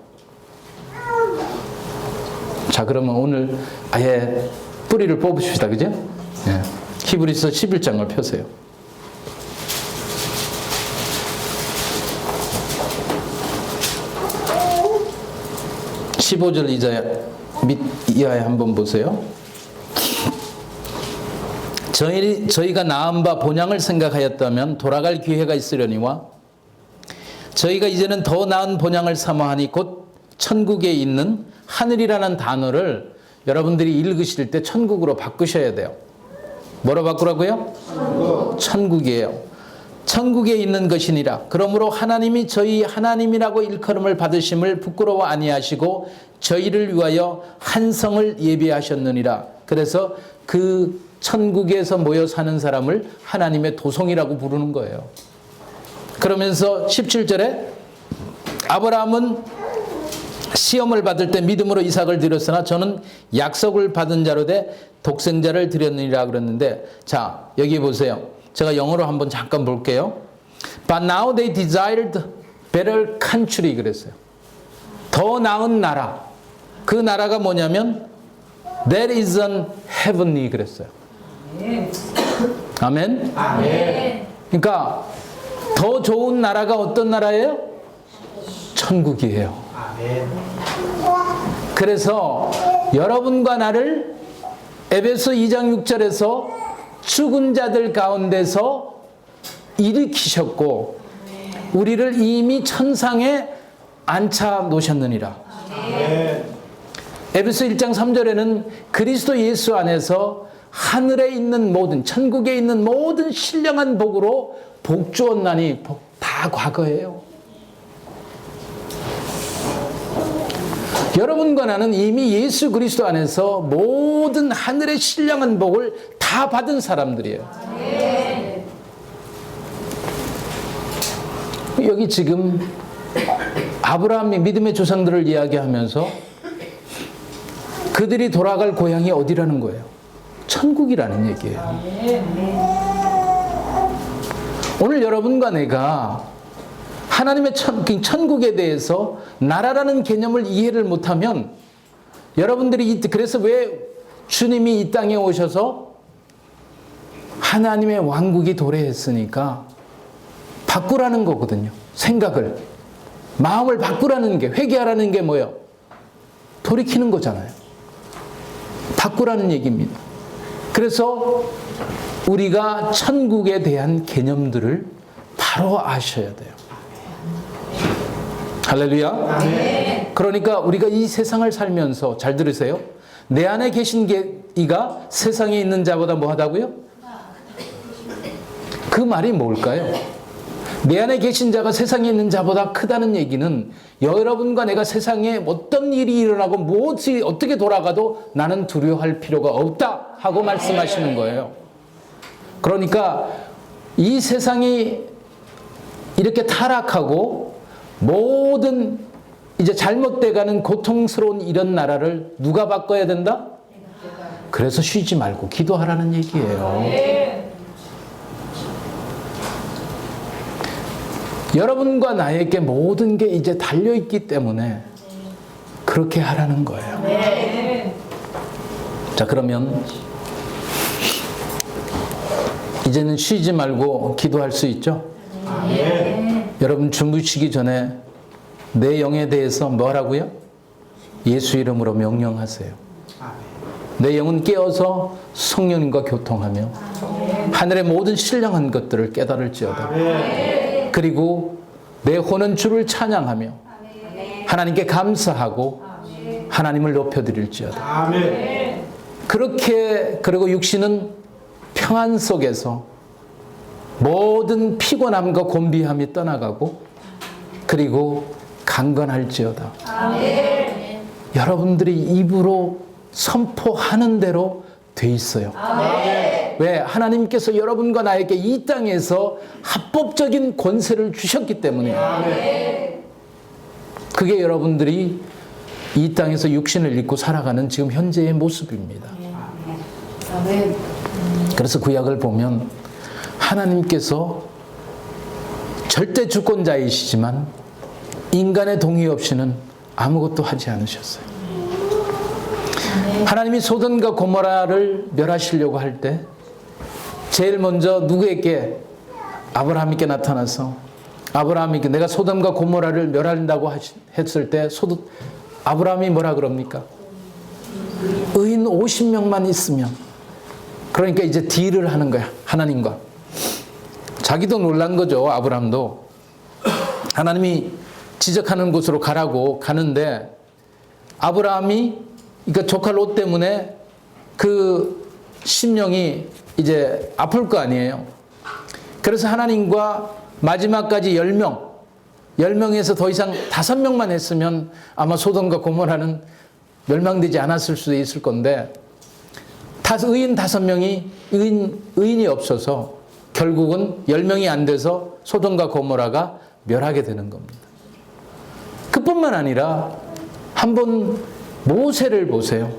자, 그러면 오늘 아예 뿌리를 뽑읍시다. 그죠? 예. 히브리서 11장을 펴세요. (15절) 이하에 한번 보세요. 저희가 낳은 바 본향을 생각하였다면 돌아갈 기회가 있으려니와 저희가 이제는 더 나은 본향을 사모하니 곧 천국에 있는 하늘이라는 단어를 여러분들이 읽으실 때 천국으로 바꾸셔야 돼요. 뭐로 바꾸라고요? 천국이에요. 천국에 있는 것이니라. 그러므로 하나님이 저희 하나님이라고 일컬음을 받으심을 부끄러워 아니하시고 저희를 위하여 한 성을 예비하셨느니라. 그래서 그 천국에서 모여 사는 사람을 하나님의 도성이라고 부르는 거예요. 그러면서 17절에 아브라함은 시험을 받을 때 믿음으로 이삭을 드렸으나 저는 약속을 받은 자로 돼 독생자를 드렸느니라 그랬는데, 자, 여기 보세요. 제가 영어로 한번 잠깐 볼게요. But now they desired better country 그랬어요. 더 나은 나라. 그 나라가 뭐냐면 That is an heavenly 그랬어요. 아멘? 아멘. 그러니까 더 좋은 나라가 어떤 나라예요? 천국이에요. 아멘. 그래서 여러분과 나를 에베소 2장 6절에서 죽은 자들 가운데서 일으키셨고 우리를 이미 천상에 앉혀 놓으셨느니라. 아멘. 에베소 1장 3절에는 그리스도 예수 안에서 하늘에 있는 모든, 천국에 있는 모든 신령한 복으로 복 주었나니 다 과거예요. 여러분과 나는 이미 예수 그리스도 안에서 모든 하늘의 신령한 복을 다 받은 사람들이에요. 네. 여기 지금 아브라함이 믿음의 조상들을 이야기하면서 그들이 돌아갈 고향이 어디라는 거예요? 천국이라는 얘기예요. 오늘 여러분과 내가 하나님의 천국에 대해서 나라라는 개념을 이해를 못하면 여러분들이 그래서 왜 주님이 이 땅에 오셔서 하나님의 왕국이 도래했으니까 바꾸라는 거거든요. 생각을. 마음을 바꾸라는 게, 회개하라는 게 뭐예요? 돌이키는 거잖아요. 바꾸라는 얘기입니다. 그래서 우리가 천국에 대한 개념들을 바로 아셔야 돼요. 할렐루야. 그러니까 우리가 이 세상을 살면서 잘 들으세요. 내 안에 계신 이가 세상에 있는 자보다 뭐 하다고요? 그 말이 뭘까요? 내 안에 계신 자가 세상에 있는 자보다 크다는 얘기는 여러분과 내가 세상에 어떤 일이 일어나고 무엇이 어떻게 돌아가도 나는 두려워할 필요가 없다 하고 말씀하시는 거예요. 그러니까 이 세상이 이렇게 타락하고 모든 이제 잘못돼가는 고통스러운 이런 나라를 누가 바꿔야 된다? 그래서 쉬지 말고 기도하라는 얘기예요. 여러분과 나에게 모든 게 이제 달려있기 때문에 그렇게 하라는 거예요. 자, 그러면 이제는 쉬지 말고 기도할 수 있죠? 여러분 주무시기 전에 내 영에 대해서 뭐라고요? 예수 이름으로 명령하세요. 내 영은 깨어서 성령님과 교통하며 하늘의 모든 신령한 것들을 깨달을지어다. 그리고 내 혼은 주를 찬양하며 하나님께 감사하고 하나님을 높여드릴지어다. 그렇게 그리고 육신은 평안 속에서 모든 피곤함과 곤비함이 떠나가고 그리고 강건할지어다. 여러분들이 입으로 선포하는 대로 돼 있어요. 왜? 하나님께서 여러분과 나에게 이 땅에서 합법적인 권세를 주셨기 때문에 그게 여러분들이 이 땅에서 육신을 입고 살아가는 지금 현재의 모습입니다. 그래서 구약을 보면 하나님께서 절대 주권자이시지만 인간의 동의 없이는 아무것도 하지 않으셨어요. 하나님이 소돔과 고모라를 멸하시려고 할 때 제일 먼저 누구에게? 아브라함에게 나타나서 아브라함에게 내가 소돔과 고모라를 멸한다고 했을 때 아브라함이 뭐라 그럽니까? 의인 50명만 있으면, 그러니까 이제 딜을 하는 거야, 하나님과. 자기도 놀란 거죠. 아브라함도 하나님이 지적하는 곳으로 가라고 가는데 아브라함이 그러니까 조카 롯 때문에 그 심령이 이제 아플 거 아니에요. 그래서 하나님과 마지막까지 10명에서 더 이상 5명만 했으면 아마 소돔과 고모라는 멸망되지 않았을 수도 있을 건데 의인 5명이 의인이 없어서 결국은 10명이 안 돼서 소돔과 고모라가 멸하게 되는 겁니다. 그뿐만 아니라 한번 모세를 보세요.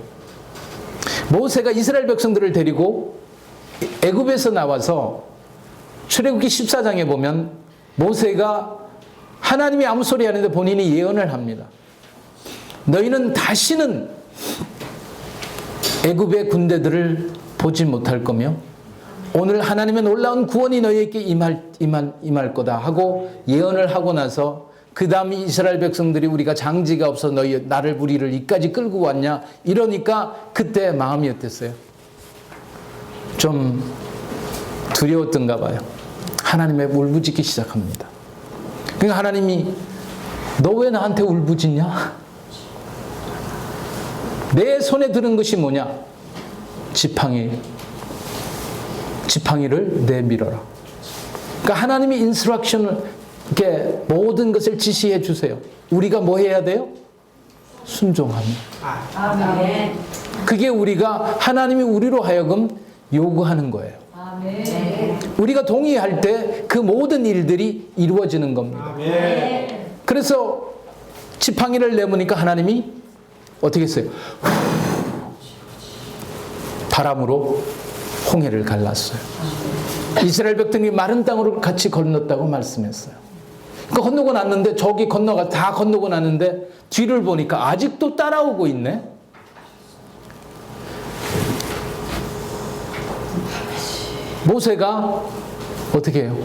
모세가 이스라엘 백성들을 데리고 애굽에서 나와서 출애굽기 14장에 보면 모세가 하나님이 아무 소리 하는데 본인이 예언을 합니다. 너희는 다시는 애굽의 군대들을 보지 못할 거며 오늘 하나님의 놀라운 구원이 너희에게 임할 거다 하고 예언을 하고 나서 그 다음 이스라엘 백성들이 우리가 장지가 없어 나를 우리를 이까지 끌고 왔냐 이러니까 그때 마음이 어땠어요? 좀 두려웠던가 봐요. 하나님의 울부짖기 시작합니다. 그러니까 하나님이 너 왜 나한테 울부짖냐? 내 손에 들은 것이 뭐냐? 지팡이를 내밀어라. 그러니까 하나님이 인스트럭션을 이렇게 모든 것을 지시해 주세요. 우리가 뭐 해야 돼요? 순종합니다. 아멘. 그게 우리가 하나님이 우리로 하여금 요구하는 거예요. 아멘. 우리가 동의할 때 그 모든 일들이 이루어지는 겁니다. 아멘. 그래서 지팡이를 내보니까 하나님이 어떻게 했어요? 바람으로 홍해를 갈랐어요. 이스라엘 백성이 마른 땅으로 같이 건넜다고 말씀했어요. 그러니까 건너고 났는데 저기 다 건너고 났는데 뒤를 보니까 아직도 따라오고 있네. 모세가 어떻게 해요?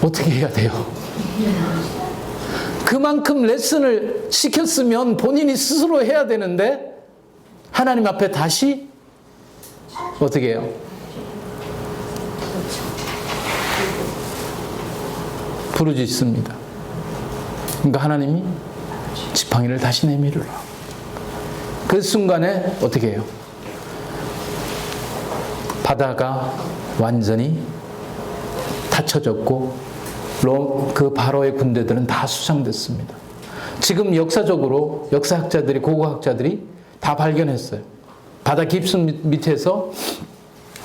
어떻게 해야 돼요? 그만큼 레슨을 시켰으면 본인이 스스로 해야 되는데 하나님 앞에 다시 어떻게 해요? 부르짖습니다. 그러니까 하나님이 지팡이를 다시 내밀으라. 그 순간에 어떻게 해요? 바다가 완전히 닫혀졌고 그 바로의 군대들은 다 수상됐습니다. 지금 역사적으로 역사학자들이 고고학자들이 다 발견했어요. 바다 깊은 밑에서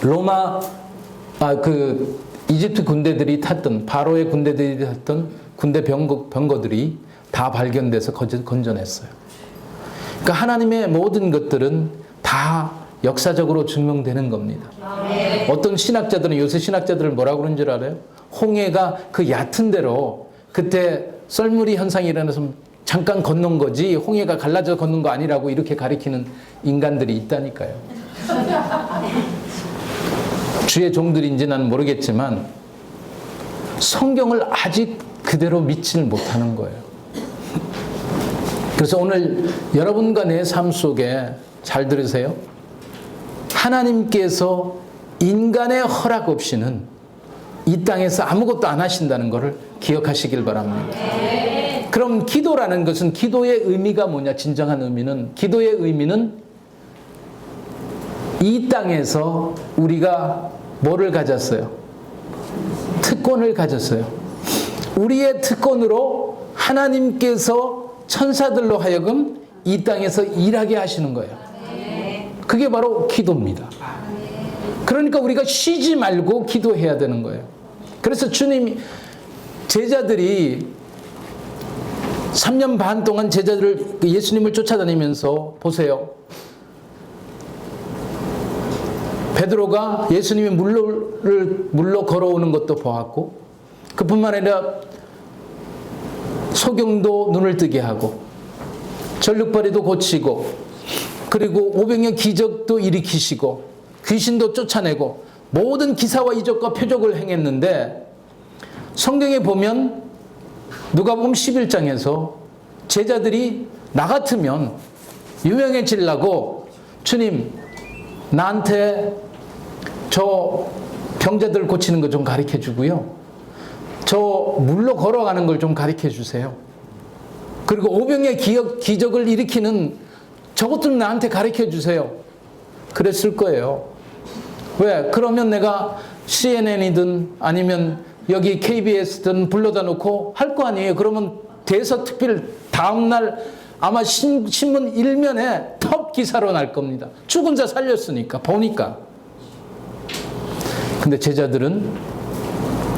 로마 이집트 군대들이 탔던 바로의 군대들이 탔던 군대 병거들이 다 발견돼서 건져냈어요. 그러니까 하나님의 모든 것들은 다 역사적으로 증명되는 겁니다. 어떤 신학자들은 요새 신학자들을 뭐라고 그러는 줄 알아요? 홍해가 그 얕은 데로 그때 썰물이 현상이 일어나서 잠깐 건넌 거지 홍해가 갈라져 건넌 거 아니라고 이렇게 가리키는 인간들이 있다니까요. 주의 종들인지 나는 모르겠지만 성경을 아직 그대로 믿지를 못하는 거예요. 그래서 오늘 여러분과 내 삶 속에 잘 들으세요. 하나님께서 인간의 허락 없이는 이 땅에서 아무것도 안 하신다는 것을 기억하시길 바랍니다. 그럼 기도라는 것은 기도의 의미가 뭐냐? 진정한 의미는 기도의 의미는 이 땅에서 우리가 뭐를 가졌어요? 특권을 가졌어요. 우리의 특권으로 하나님께서 천사들로 하여금 이 땅에서 일하게 하시는 거예요. 그게 바로 기도입니다. 그러니까 우리가 쉬지 말고 기도해야 되는 거예요. 그래서 주님이 제자들이 3년 반 동안 예수님을 쫓아다니면서 보세요. 베드로가 예수님이 물로 걸어오는 것도 보았고 그뿐만 아니라 소경도 눈을 뜨게 하고 전륙벌이도 고치고 그리고 500년 기적도 일으키시고 귀신도 쫓아내고 모든 기사와 이적과 표적을 행했는데 성경에 보면 누가복음 11장에서 제자들이 나 같으면 유명해지려고 주님 나한테 저 병자들 고치는 거 좀 가르쳐 주고요. 저 물로 걸어가는 걸 좀 가르쳐 주세요. 그리고 500의 기적을 일으키는 저것 좀 나한테 가르쳐 주세요. 그랬을 거예요. 왜? 그러면 내가 CNN이든 아니면 여기 KBS든 불러다 놓고 할 거 아니에요. 그러면 대서특필 다음날 아마 신문 일면에 톱 기사로 날 겁니다. 죽은 자 살렸으니까 보니까. 근데 제자들은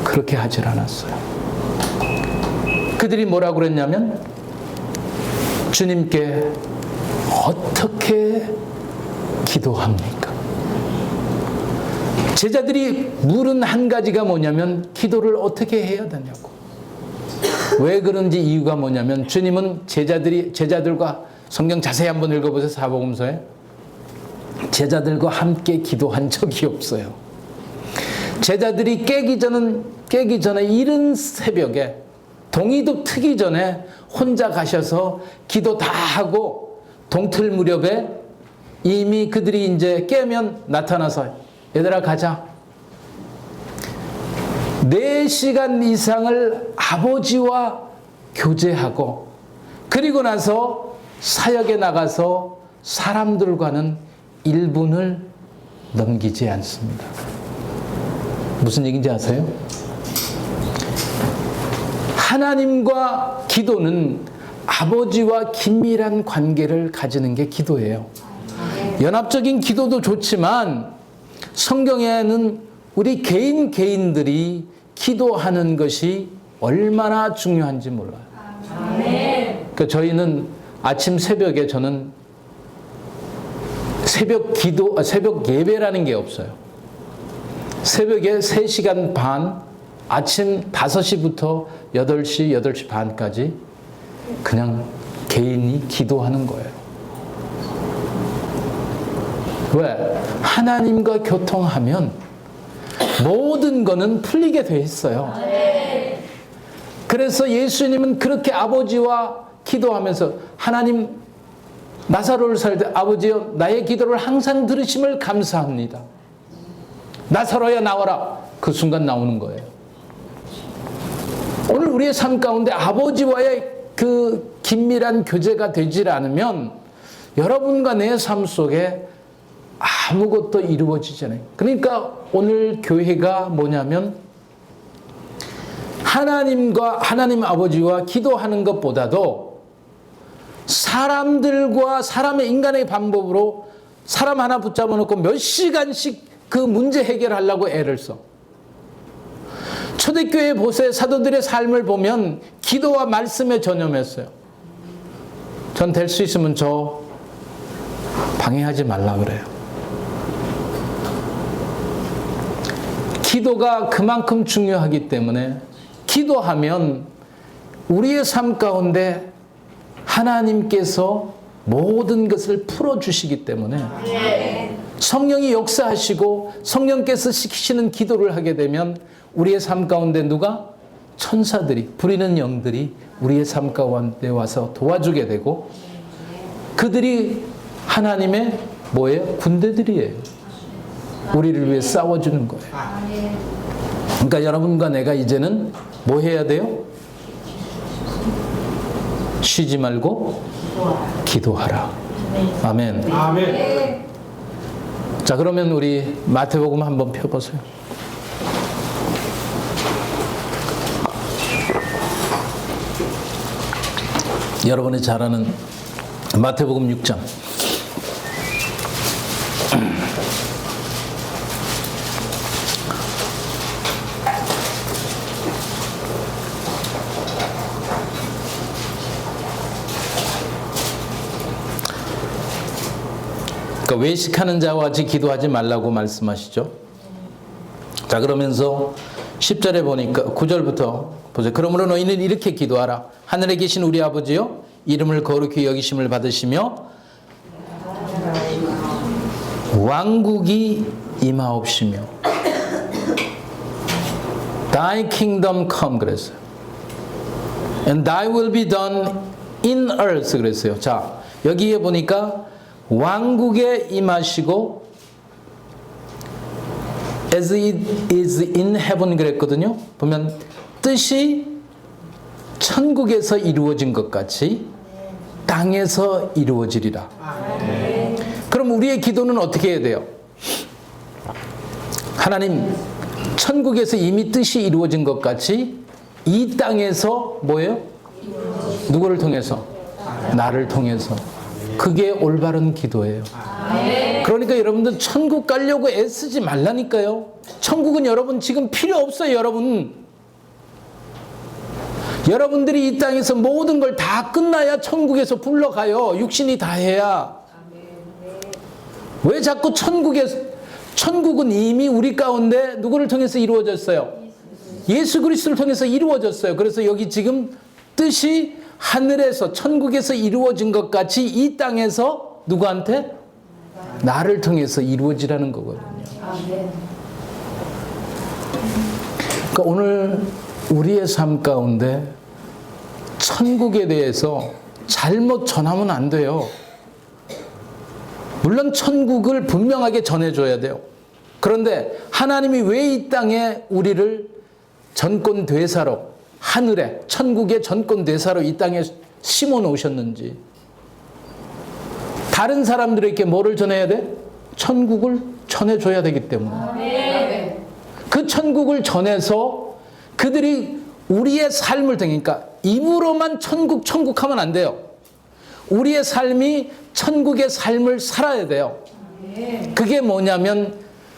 그렇게 하질 않았어요. 그들이 뭐라고 그랬냐면 주님께 어떻게 기도합니까? 제자들이 물은 한 가지가 뭐냐면 기도를 어떻게 해야 되냐고. 왜 그런지 이유가 뭐냐면 주님은 제자들과 성경 자세히 한번 읽어보세요. 사복음서에 제자들과 함께 기도한 적이 없어요. 제자들이 깨기 전에 이른 새벽에 동이도 트기 전에 혼자 가셔서 기도 다 하고 동틀 무렵에 이미 그들이 이제 깨면 나타나서 얘들아 가자. 4시간 이상을 아버지와 교제하고 그리고 나서 사역에 나가서 사람들과는 1분을 넘기지 않습니다. 무슨 얘기인지 아세요? 하나님과 기도는 아버지와 긴밀한 관계를 가지는 게 기도예요. 연합적인 기도도 좋지만 성경에는 우리 개인들이 기도하는 것이 얼마나 중요한지 몰라요. 그러니까 저희는 아침 새벽에 저는 새벽 예배라는 게 없어요. 새벽에 3시간 반, 아침 5시부터 8시, 8시 반까지 그냥 개인이 기도하는 거예요. 왜? 하나님과 교통하면 모든 거는 풀리게 돼 있어요. 그래서 예수님은 그렇게 아버지와 기도하면서 하나님 나사로를 살 때 아버지여 나의 기도를 항상 들으심을 감사합니다. 나사로야 나와라. 그 순간 나오는 거예요. 오늘 우리의 삶 가운데 아버지와의 그 긴밀한 교제가 되질 않으면 여러분과 내 삶 속에 아무것도 이루어지잖아요. 그러니까 오늘 교회가 뭐냐면 하나님 아버지와 기도하는 것보다도 사람들과 사람의 인간의 방법으로 사람 하나 붙잡아 놓고 몇 시간씩 그 문제 해결하려고 애를 써. 초대교회 보세요. 사도들의 삶을 보면 기도와 말씀에 전념했어요. 전 될 수 있으면 저 방해하지 말라 그래요. 기도가 그만큼 중요하기 때문에 기도하면 우리의 삶 가운데 하나님께서 모든 것을 풀어주시기 때문에 성령이 역사하시고 성령께서 시키시는 기도를 하게 되면 우리의 삶 가운데 누가? 천사들이, 부리는 영들이 우리의 삶 가운데 와서 도와주게 되고 그들이 하나님의 뭐예요? 군대들이에요. 우리를 위해 싸워주는 거예요. 그러니까 여러분과 내가 이제는 뭐 해야 돼요? 쉬지 말고 기도하라. 아멘. 아멘. 자, 그러면 우리 마태복음 한번 펴보세요. 여러분이 잘 아는 마태복음 6장. 그러니까 외식하는 자와 같이 기도하지 말라고 말씀하시죠. 자, 그러면서 10절에 보니까 9절부터 보세요. 그러므로 너희는 이렇게 기도하라. 하늘에 계신 우리 아버지여, 이름을 거룩히 여기심을 받으시며 왕국이 임하옵시며 Thy kingdom come 그랬어요. And thy will be done in earth 그랬어요. 자, 여기에 보니까 왕국에 임하시고 as it is in heaven 그랬거든요. 보면 뜻이 천국에서 이루어진 것 같이 땅에서 이루어지리라. 그럼 우리의 기도는 어떻게 해야 돼요? 하나님, 천국에서 이미 뜻이 이루어진 것 같이 이 땅에서 뭐예요? 누구를 통해서? 나를 통해서. 그게 올바른 기도예요. 그러니까 여러분들 천국 가려고 애쓰지 말라니까요. 천국은 여러분 지금 필요 없어요. 여러분들이 이 땅에서 모든 걸 다 끝나야 천국에서 불러가요. 육신이 다 해야. 왜 자꾸 천국은 이미 우리 가운데 누구를 통해서 이루어졌어요? 예수 그리스도를 통해서 이루어졌어요. 그래서 여기 지금 뜻이 하늘에서 천국에서 이루어진 것 같이 이 땅에서 누구한테? 나를 통해서 이루어지라는 거거든요. 그러니까 오늘 우리의 삶 가운데 천국에 대해서 잘못 전하면 안 돼요. 물론 천국을 분명하게 전해줘야 돼요. 그런데 하나님이 왜 이 땅에 우리를 전권 대사로 하늘에 천국의 전권 대사로 이 땅에 심어 놓으셨는지 다른 사람들에게 뭐를 전해야 돼? 천국을 전해줘야 되기 때문에 그 천국을 전해서 그들이 우리의 삶을 그러니까 입으로만 천국 하면 안 돼요. 우리의 삶이 천국의 삶을 살아야 돼요. 그게 뭐냐면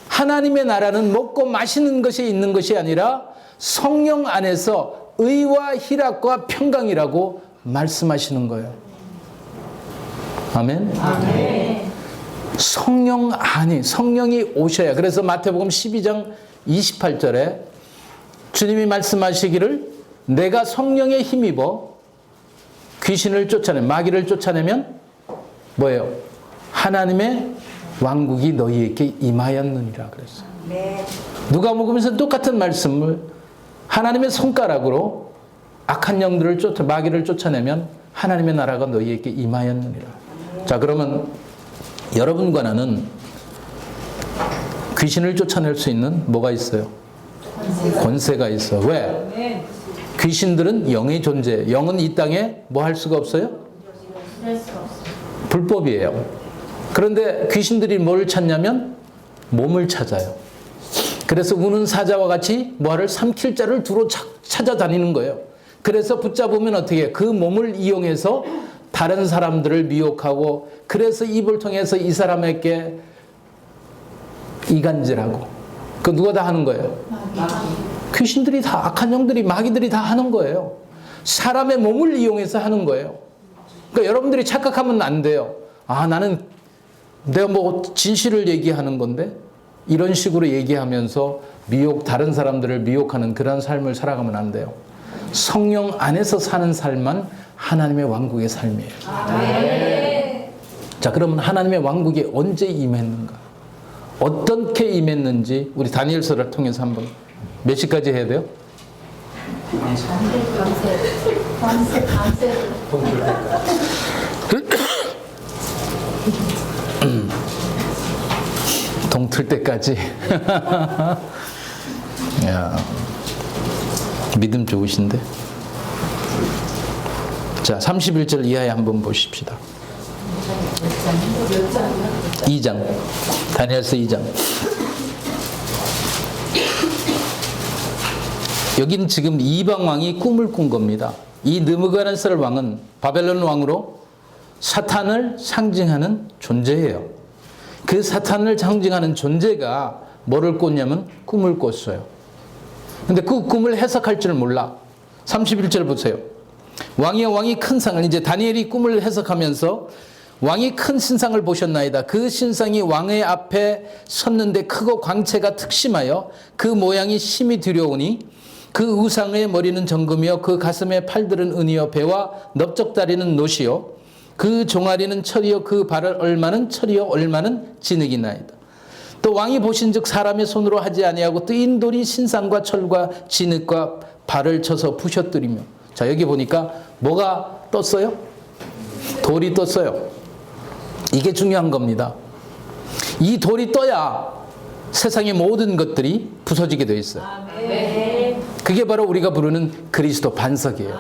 하나님의 나라는 먹고 마시는 것이 있는 것이 아니라 성령 안에서 의와 희락과 평강이라고 말씀하시는 거예요. 아멘? 아멘. 성령이 오셔야. 그래서 마태복음 12장 28절에 주님이 말씀하시기를 내가 성령에 힘입어 귀신을 쫓아내 마귀를 쫓아내면 뭐예요? 하나님의 왕국이 너희에게 임하였느니라 그랬어요. 네. 누가복음에서 똑같은 말씀을 하나님의 손가락으로 악한 영들을 마귀를 쫓아내면 하나님의 나라가 너희에게 임하였느니라. 자, 그러면 여러분과 나는 귀신을 쫓아낼 수 있는 뭐가 있어요? 권세가 있어. 왜? 귀신들은 영의 존재. 영은 이 땅에 뭐 할 수가 없어요? 불법이에요. 그런데 귀신들이 뭘 찾냐면 몸을 찾아요. 그래서 우는 사자와 같이 뭐를 삼킬 자를 두루 찾아다니는 거예요. 그래서 붙잡으면 어떻게 해요? 그 몸을 이용해서 다른 사람들을 미혹하고, 그래서 입을 통해서 이 사람에게 이간질하고. 그 누가 다 하는 거예요? 귀신들이 다, 악한 영들이, 마귀들이 다 하는 거예요. 사람의 몸을 이용해서 하는 거예요. 그러니까 여러분들이 착각하면 안 돼요. 아, 나는 내가 뭐 진실을 얘기하는 건데 이런 식으로 얘기하면서 다른 사람들을 미혹하는 그런 삶을 살아가면 안 돼요. 성령 안에서 사는 삶만 하나님의 왕국의 삶이에요. 자, 그러면 하나님의 왕국이 언제 임했는가? 어떻게 임했는지 우리 다니엘서를 통해서 한번 몇 시까지 해야 돼요? 밤새. 동틀 때까지. 야, 믿음 좋으신데. 자, 31절 이하에 한번 보십시다. 2장. 다니엘서 2장. 여기는 지금 이방 왕이 꿈을 꾼 겁니다. 이 느부갓네살 왕은 바벨론 왕으로 사탄을 상징하는 존재예요. 그 사탄을 상징하는 존재가 뭐를 꿨냐면 꿈을 꿨어요. 근데 그 꿈을 해석할 줄 몰라. 31절 보세요. 왕이 큰 상을, 이제 다니엘이 꿈을 해석하면서 왕이 큰 신상을 보셨나이다. 그 신상이 왕의 앞에 섰는데 크고 광채가 특심하여 그 모양이 심히 두려우니 그 우상의 머리는 정금이요 그 가슴의 팔들은 은이요 배와 넓적다리는 노시요 그 종아리는 철이요 그 발을 얼마는 철이요 얼마는 진흙이나이다. 또 왕이 보신즉 사람의 손으로 하지 아니하고 뜨인 돌이 신상과 철과 진흙과 발을 쳐서 부셔뜨리며. 자, 여기 보니까 뭐가 떴어요? 돌이 떴어요. 이게 중요한 겁니다. 이 돌이 떠야 세상의 모든 것들이 부서지게 되어 있어요. 그게 바로 우리가 부르는 그리스도 반석이에요.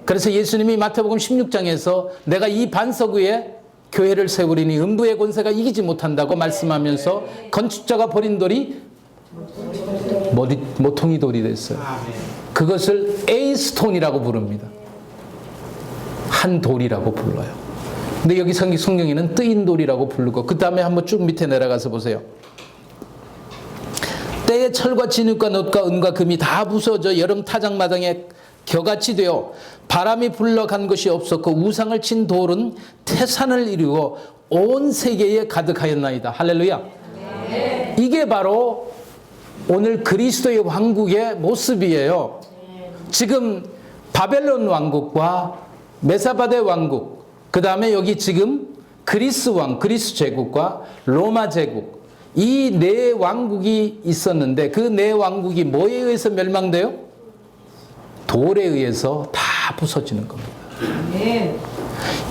그래서 예수님이 마태복음 16장에서 내가 이 반석 위에 교회를 세우리니 음부의 권세가 이기지 못한다고 말씀하면서 건축자가 버린 돌이 모퉁이 돌이 됐어요. 그것을 에이스톤이라고 부릅니다. 한 돌이라고 불러요. 근데 여기 성경에는 뜨인 돌이라고 부르고, 그 다음에 한번 쭉 밑에 내려가서 보세요. 때에 철과 진흙과 놋과 은과 금이 다 부서져 여름 타작마당에 겨같이 되어 바람이 불러간 것이 없었고 우상을 친 돌은 태산을 이루어 온 세계에 가득하였나이다. 할렐루야. 이게 바로 오늘 그리스도의 왕국의 모습이에요. 지금 바벨론 왕국과 메사바데 왕국, 그 다음에 여기 지금 그리스 제국과 로마 제국, 이 네 왕국이 있었는데 그 네 왕국이 뭐에 의해서 멸망돼요? 돌에 의해서 다 부서지는 겁니다.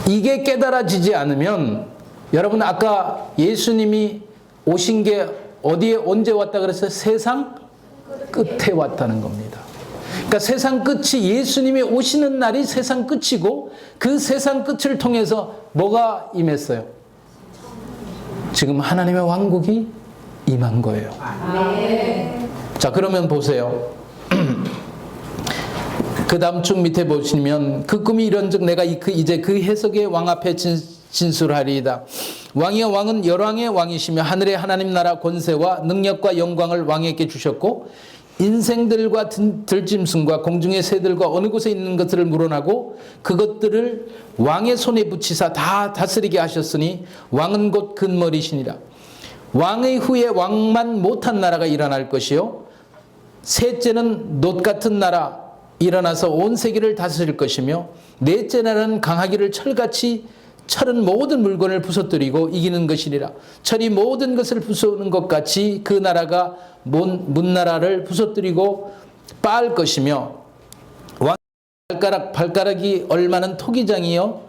이게 깨달아지지 않으면, 여러분 아까 예수님이 오신 게 어디에 언제 왔다 그랬어요? 세상 끝에 왔다는 겁니다. 그러니까 세상 끝이, 예수님이 오시는 날이 세상 끝이고 그 세상 끝을 통해서 뭐가 임했어요? 지금 하나님의 왕국이 임한 거예요. 자, 그러면 보세요. 그 다음 쭉 밑에 보시면 그 꿈이 이런즉 내가 이제 그 해석의 왕 앞에 진술하리이다. 왕은 열왕의 왕이시며 하늘의 하나님 나라 권세와 능력과 영광을 왕에게 주셨고 인생들과 들짐승과 공중의 새들과 어느 곳에 있는 것들을 물어나고 그것들을 왕의 손에 붙이사 다 다스리게 하셨으니 왕은 곧 근머리시니라. 왕의 후에 왕만 못한 나라가 일어날 것이요 셋째는 놋 같은 나라 일어나서 온 세계를 다스릴 것이며 넷째 나라는 강하기를 철은 모든 물건을 부서뜨리고 이기는 것이니라. 철이 모든 것을 부수는 것 같이 그 나라가 문나라를 부서뜨리고 빻을 것이며 발가락이 얼마는 토기장이요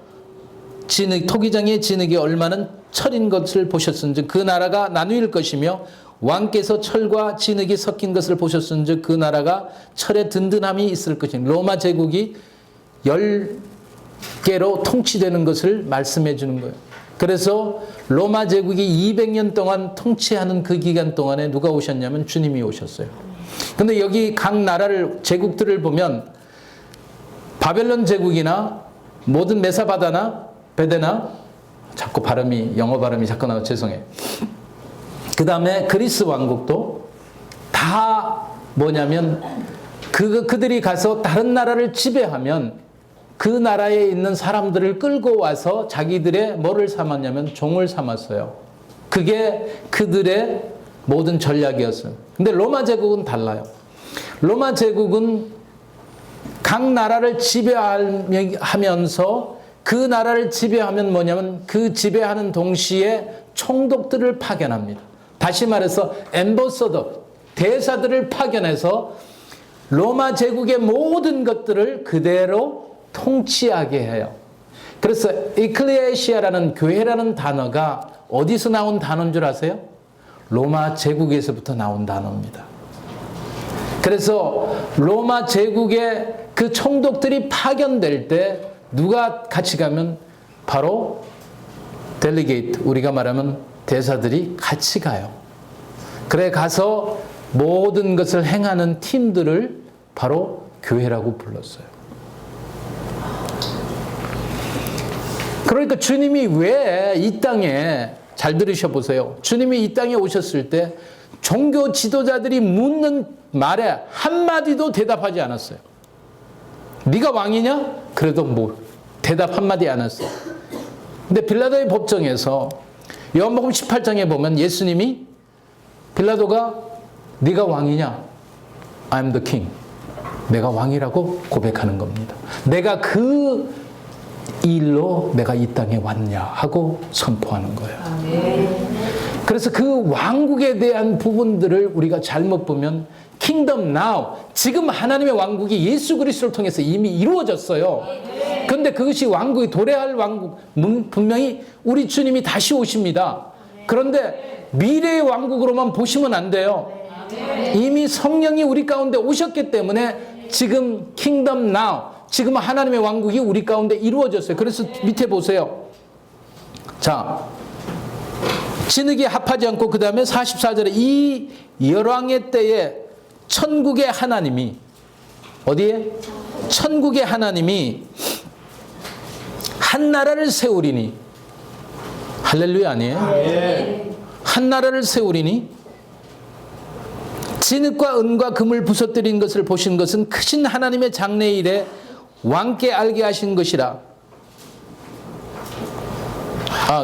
토기장의 진흙이 얼마는 철인 것을 보셨은즉 그 나라가 나누일 것이며 왕께서 철과 진흙이 섞인 것을 보셨은즉 그 나라가 철의 든든함이 있을 것이니 로마 제국이 10개로 통치되는 것을 말씀해 주는 거예요. 그래서 로마 제국이 200년 동안 통치하는 그 기간 동안에 누가 오셨냐면 주님이 오셨어요. 근데 여기 각 나라를 제국들을 보면 바벨론 제국이나 모든 메사바다나 베데나 자꾸 영어 발음이 자꾸 나와 죄송해요. 그 다음에 그리스 왕국도 다 뭐냐면 그들이 가서 다른 나라를 지배하면 그 나라에 있는 사람들을 끌고 와서 자기들의 뭐를 삼았냐면 종을 삼았어요. 그게 그들의 모든 전략이었어요. 근데 로마 제국은 달라요. 로마 제국은 각 나라를 지배하면서 그 나라를 지배하면 뭐냐면 그 지배하는 동시에 총독들을 파견합니다. 다시 말해서 엠버서더, 대사들을 파견해서 로마 제국의 모든 것들을 그대로 통치하게 해요. 그래서 에클레시아라는 교회라는 단어가 어디서 나온 단어인 줄 아세요? 로마 제국에서부터 나온 단어입니다. 그래서 로마 제국의 그 총독들이 파견될 때 누가 같이 가면 바로 델리게이트, 우리가 말하면 대사들이 같이 가요. 그래 가서 모든 것을 행하는 팀들을 바로 교회라고 불렀어요. 그러니까 주님이 왜 이 땅에, 잘 들으셔 보세요. 주님이 이 땅에 오셨을 때 종교 지도자들이 묻는 말에 한마디도 대답하지 않았어요. 네가 왕이냐? 그래도 뭐 대답 한마디 안 했어요. 근데 빌라도의 법정에서 요한복음 18장에 보면 예수님이 빌라도가 네가 왕이냐? I'm the king. 내가 왕이라고 고백하는 겁니다. 내가 그 일로 내가 이 땅에 왔냐 하고 선포하는 거예요. 그래서 그 왕국에 대한 부분들을 우리가 잘못 보면 Kingdom now, 지금 하나님의 왕국이 예수 그리스도를 통해서 이미 이루어졌어요. 그런데 그것이 왕국이 도래할 왕국, 분명히 우리 주님이 다시 오십니다. 그런데 미래의 왕국으로만 보시면 안 돼요. 이미 성령이 우리 가운데 오셨기 때문에 지금 Kingdom now, 지금 하나님의 왕국이 우리 가운데 이루어졌어요. 그래서 밑에 보세요. 자, 진흙이 합하지 않고 그 다음에 44절에 이 열왕의 때에 천국의 하나님이 어디에? 천국의 하나님이 한 나라를 세우리니, 할렐루야 아니에요? 한 나라를 세우리니 진흙과 은과 금을 부서뜨린 것을 보신 것은 크신 하나님의 장래 일에 왕께 알게 하신 것이라.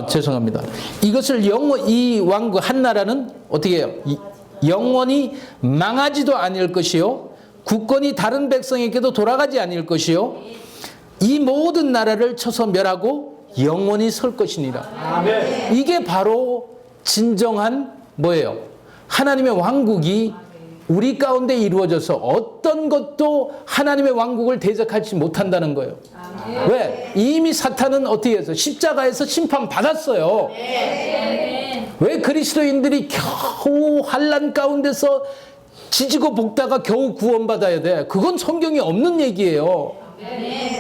죄송합니다. 이것을 이 왕국 한 나라는 어떻게 해요? 영원히 망하지도 아닐 것이요 국권이 다른 백성에게도 돌아가지 아닐 것이요 이 모든 나라를 쳐서 멸하고 영원히 설 것이니라. 아멘. 이게 바로 진정한 뭐예요? 하나님의 왕국이 우리 가운데 이루어져서 어떤 것도 하나님의 왕국을 대적하지 못한다는 거예요. 아멘. 왜? 이미 사탄은 어떻게 해서 십자가에서 심판받았어요. 왜 그리스도인들이 겨우 환난 가운데서 지지고 볶다가 겨우 구원받아야 돼? 그건 성경에 없는 얘기예요.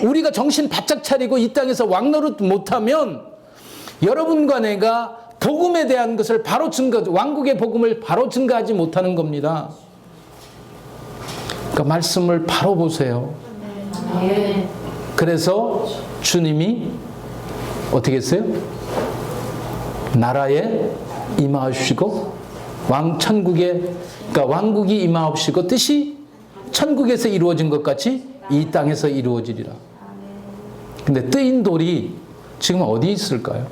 우리가 정신 바짝 차리고 이 땅에서 왕노릇 못하면 여러분과 내가 복음에 대한 것을 바로 왕국의 복음을 바로 증거하지 못하는 겁니다. 그러니까 말씀을 바로 보세요. 그래서 주님이 어떻게 했어요? 나라에 임하옵시고 그러니까 왕국이 임하옵시고 뜻이 천국에서 이루어진 것 같이 이 땅에서 이루어지리라. 근데 뜨인 돌이 지금 어디 있을까요?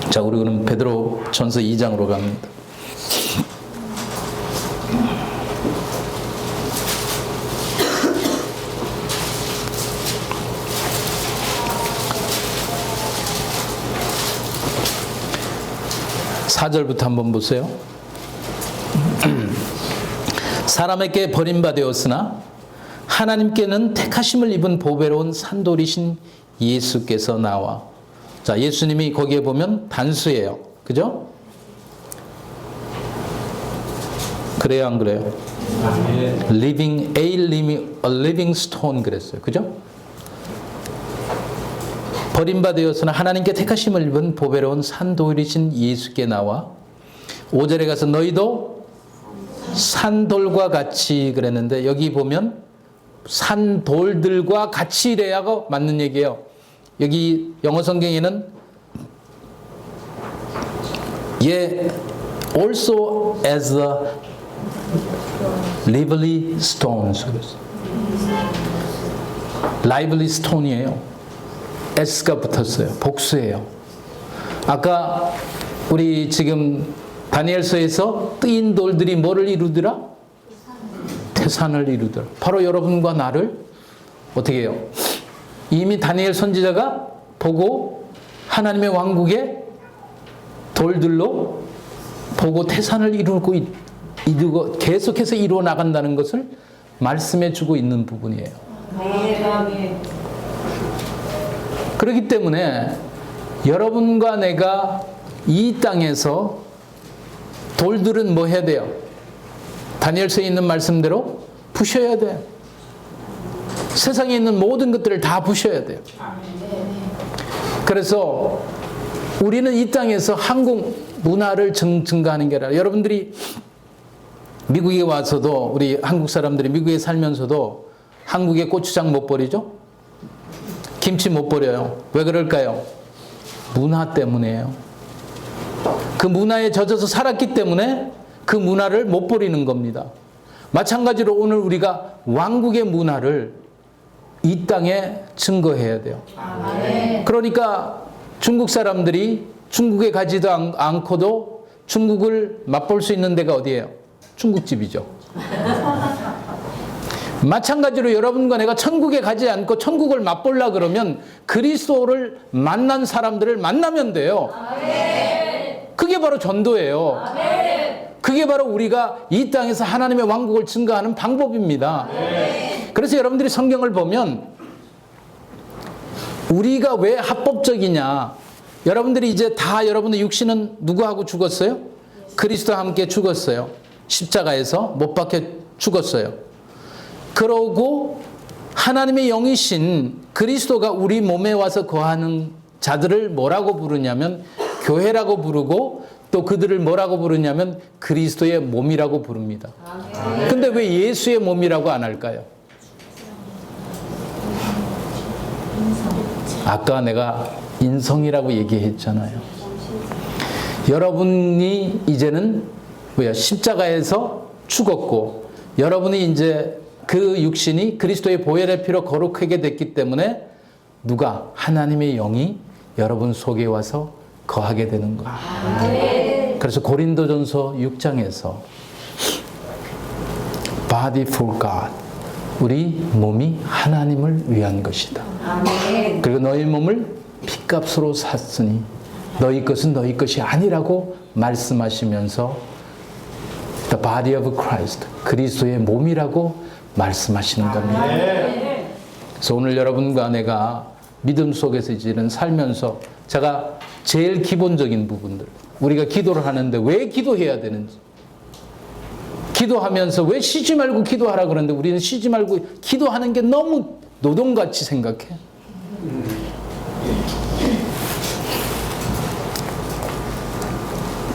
자, 우리 그럼 베드로 전서 2장으로 갑니다. (4절부터) 한번 보세요. 사람에게 버림받았으나 하나님께는 택하심을 입은 보배로운 산돌이신 예수께서 나와. 자, 예수님이 거기에 보면 단수예요. 그죠? 그래요, 안 그래요? a living stone 그랬어요. 그죠? 버림받으였으나 하나님께 택하심을 입은 보배로운 산돌이신 예수께 나와 5절에 가서 너희도 산돌과 같이 그랬는데 여기 보면 산돌들과 같이 이래야 맞는 얘기예요. 여기 영어 성경에는 also as a lively stones 그랬어요. lively stone이에요. S가 붙었어요. 복수예요. 아까 우리 지금 다니엘서에서 뜨인 돌들이 뭐를 이루더라? 태산을 이루더라. 바로 여러분과 나를 어떻게 해요? 이미 다니엘 선지자가 보고 하나님의 왕국의 돌들로 보고 태산을 이루고 계속해서 이루어 나간다는 것을 말씀해 주고 있는 부분이에요. 그렇기 때문에 여러분과 내가 이 땅에서 돌들은 뭐 해야 돼요? 다니엘서에 있는 말씀대로 부셔야 돼요. 세상에 있는 모든 것들을 다 부셔야 돼요. 그래서 우리는 이 땅에서 한국 문화를 증가하는 게 아니라 여러분들이 미국에 와서도 우리 한국 사람들이 미국에 살면서도 한국에 고추장 못 버리죠? 김치 못 버려요. 왜 그럴까요? 문화 때문이에요. 그 문화에 젖어서 살았기 때문에 그 문화를 못 버리는 겁니다. 마찬가지로 오늘 우리가 왕국의 문화를 이 땅에 증거해야 돼요. 그러니까 중국 사람들이 중국에 가지도 않고도 중국을 맛볼 수 있는 데가 어디예요? 중국집이죠. 마찬가지로 여러분과 내가 천국에 가지 않고 천국을 맛보려 그러면 그리스도를 만난 사람들을 만나면 돼요. 그게 바로 전도예요. 그게 바로 우리가 이 땅에서 하나님의 왕국을 증거하는 방법입니다. 그래서 여러분들이 성경을 보면 우리가 왜 합법적이냐? 여러분들이 이제 다 여러분의 육신은 누구하고 죽었어요? 그리스도와 함께 죽었어요. 십자가에서 못 박혀 죽었어요. 그러고 하나님의 영이신 그리스도가 우리 몸에 와서 거하는 자들을 뭐라고 부르냐면 교회라고 부르고 또 그들을 뭐라고 부르냐면 그리스도의 몸이라고 부릅니다. 근데 왜 예수의 몸이라고 안 할까요? 아까 내가 인성이라고 얘기했잖아요. 여러분이 이제는 십자가에서 죽었고 여러분이 이제 그 육신이 그리스도의 보혈의 피로 거룩하게 됐기 때문에 누가? 하나님의 영이 여러분 속에 와서 거하게 되는 거예요. 그래서 고린도전서 6장에서 Body for God, 우리 몸이 하나님을 위한 것이다. 그리고 너희 몸을 핏값으로 샀으니 너희 것은 너희 것이 아니라고 말씀하시면서 The body of Christ, 그리스도의 몸이라고 말씀하시는 겁니다. 그래서 오늘 여러분과 내가 믿음 속에서 이제는 살면서 제가 제일 기본적인 부분들, 우리가 기도를 하는데 왜 기도해야 되는지, 기도하면서 왜 쉬지 말고 기도하라 그러는데 우리는 쉬지 말고 기도하는 게 너무 노동같이 생각해.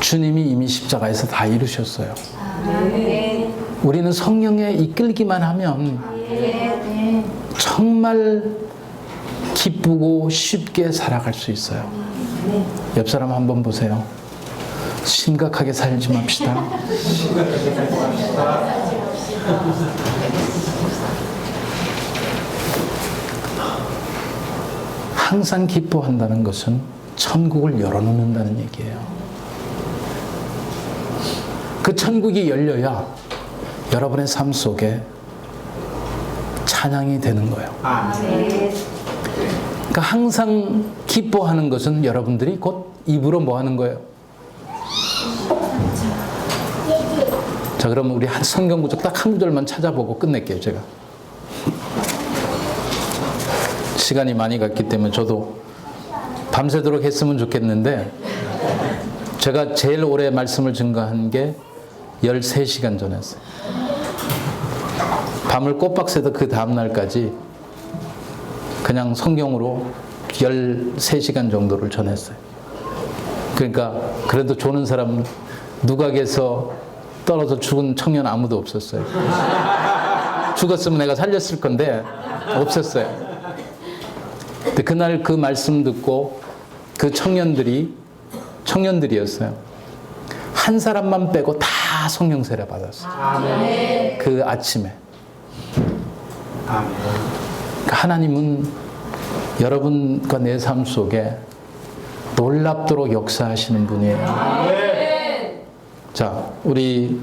주님이 이미 십자가에서 다 이루셨어요. 우리는 성령에 이끌기만 하면 정말 기쁘고 쉽게 살아갈 수 있어요. 옆 사람 한번 보세요. 심각하게 살지 맙시다. 항상 기뻐한다는 것은 천국을 열어놓는다는 얘기예요. 그 천국이 열려야 여러분의 삶 속에 찬양이 되는 거예요. 그러니까 항상 기뻐하는 것은 여러분들이 곧 입으로 뭐 하는 거예요? 자, 그럼 우리 한 성경 구절 딱 한 구절만 찾아보고 끝낼게요, 제가. 시간이 많이 갔기 때문에 저도 밤새도록 했으면 좋겠는데 제가 제일 오래 말씀을 증거한 게 13시간 전했어요. 밤을 꼬박 새도 그 다음날까지 그냥 성경으로 13시간 정도를 전했어요. 그러니까 그래도 조는 사람 누각에서 떨어져 죽은 청년 아무도 없었어요. 죽었으면 내가 살렸을 건데 없었어요. 근데 그날 그 말씀 듣고 그 청년들이었어요. 한 사람만 빼고 다 성령 세례 받았어요. 아멘. 그 아침에. 아멘. 그러니까 하나님은 여러분과 내 삶 속에 놀랍도록 역사하시는 분이에요. 아멘. 자, 우리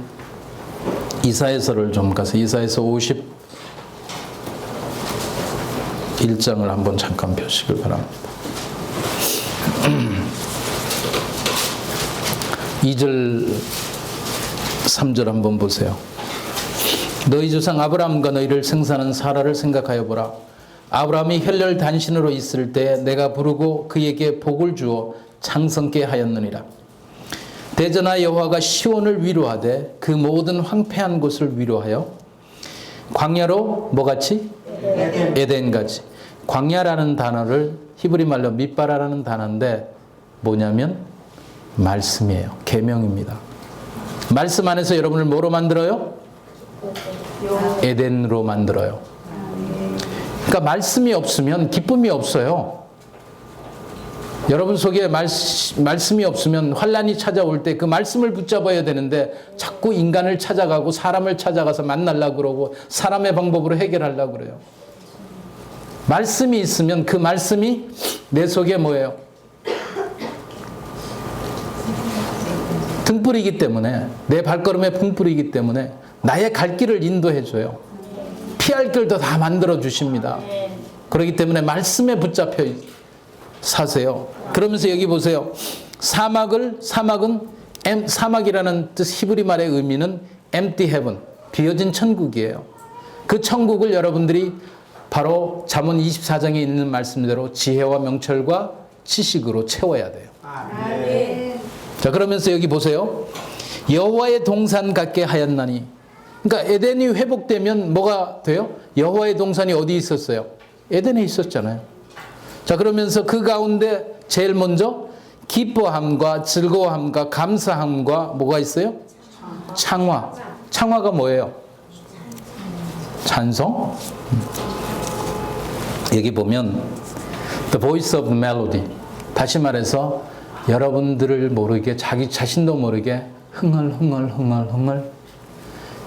이사야서를 좀 가서 이사야서 51장을 한번 잠깐 펴시길 바랍니다. 2절 3절 한번 보세요. 너희 조상 아브라함과 너희를 생산한 사라를 생각하여 보라. 아브라함이 혈렬 단신으로 있을 때 내가 부르고 그에게 복을 주어 장성케 하였느니라. 대전하 여호와가 시온을 위로하되 그 모든 황폐한 곳을 위로하여 광야로 뭐같이? 에덴같이. 광야라는 단어를 히브리 말로 밑바라라는 단어인데 뭐냐면 말씀이에요. 계명입니다. 말씀 안에서 여러분을 뭐로 만들어요? 에덴으로 만들어요. 그러니까 말씀이 없으면 기쁨이 없어요. 여러분 속에 말씀이 없으면 환란이 찾아올 때 그 말씀을 붙잡아야 되는데 자꾸 인간을 찾아가고 사람을 찾아가서 만나려고 그러고 사람의 방법으로 해결하려고 그래요. 말씀이 있으면 그 말씀이 내 속에 뭐예요? 등불이기 때문에 내 발걸음에 등불이기 때문에 나의 갈 길을 인도해 줘요. 피할 길도 다 만들어 주십니다. 그렇기 때문에 말씀에 붙잡혀 사세요. 그러면서 여기 보세요. 사막이라는 뜻 히브리 말의 의미는 empty heaven, 비어진 천국이에요. 그 천국을 여러분들이 바로 잠언 24장에 있는 말씀대로 지혜와 명철과 지식으로 채워야 돼요. 아멘. 자, 그러면서 여기 보세요. 여호와의 동산 같게 하였나니. 그러니까 에덴이 회복되면 뭐가 돼요? 여호와의 동산이 어디 있었어요? 에덴에 있었잖아요. 자, 그러면서 그 가운데 제일 먼저 기뻐함과 즐거움과 감사함과 뭐가 있어요? 창화. 창화가 뭐예요? 찬송. 여기 보면 The voice of melody. 다시 말해서 여러분들을 모르게 자기 자신도 모르게 흥얼.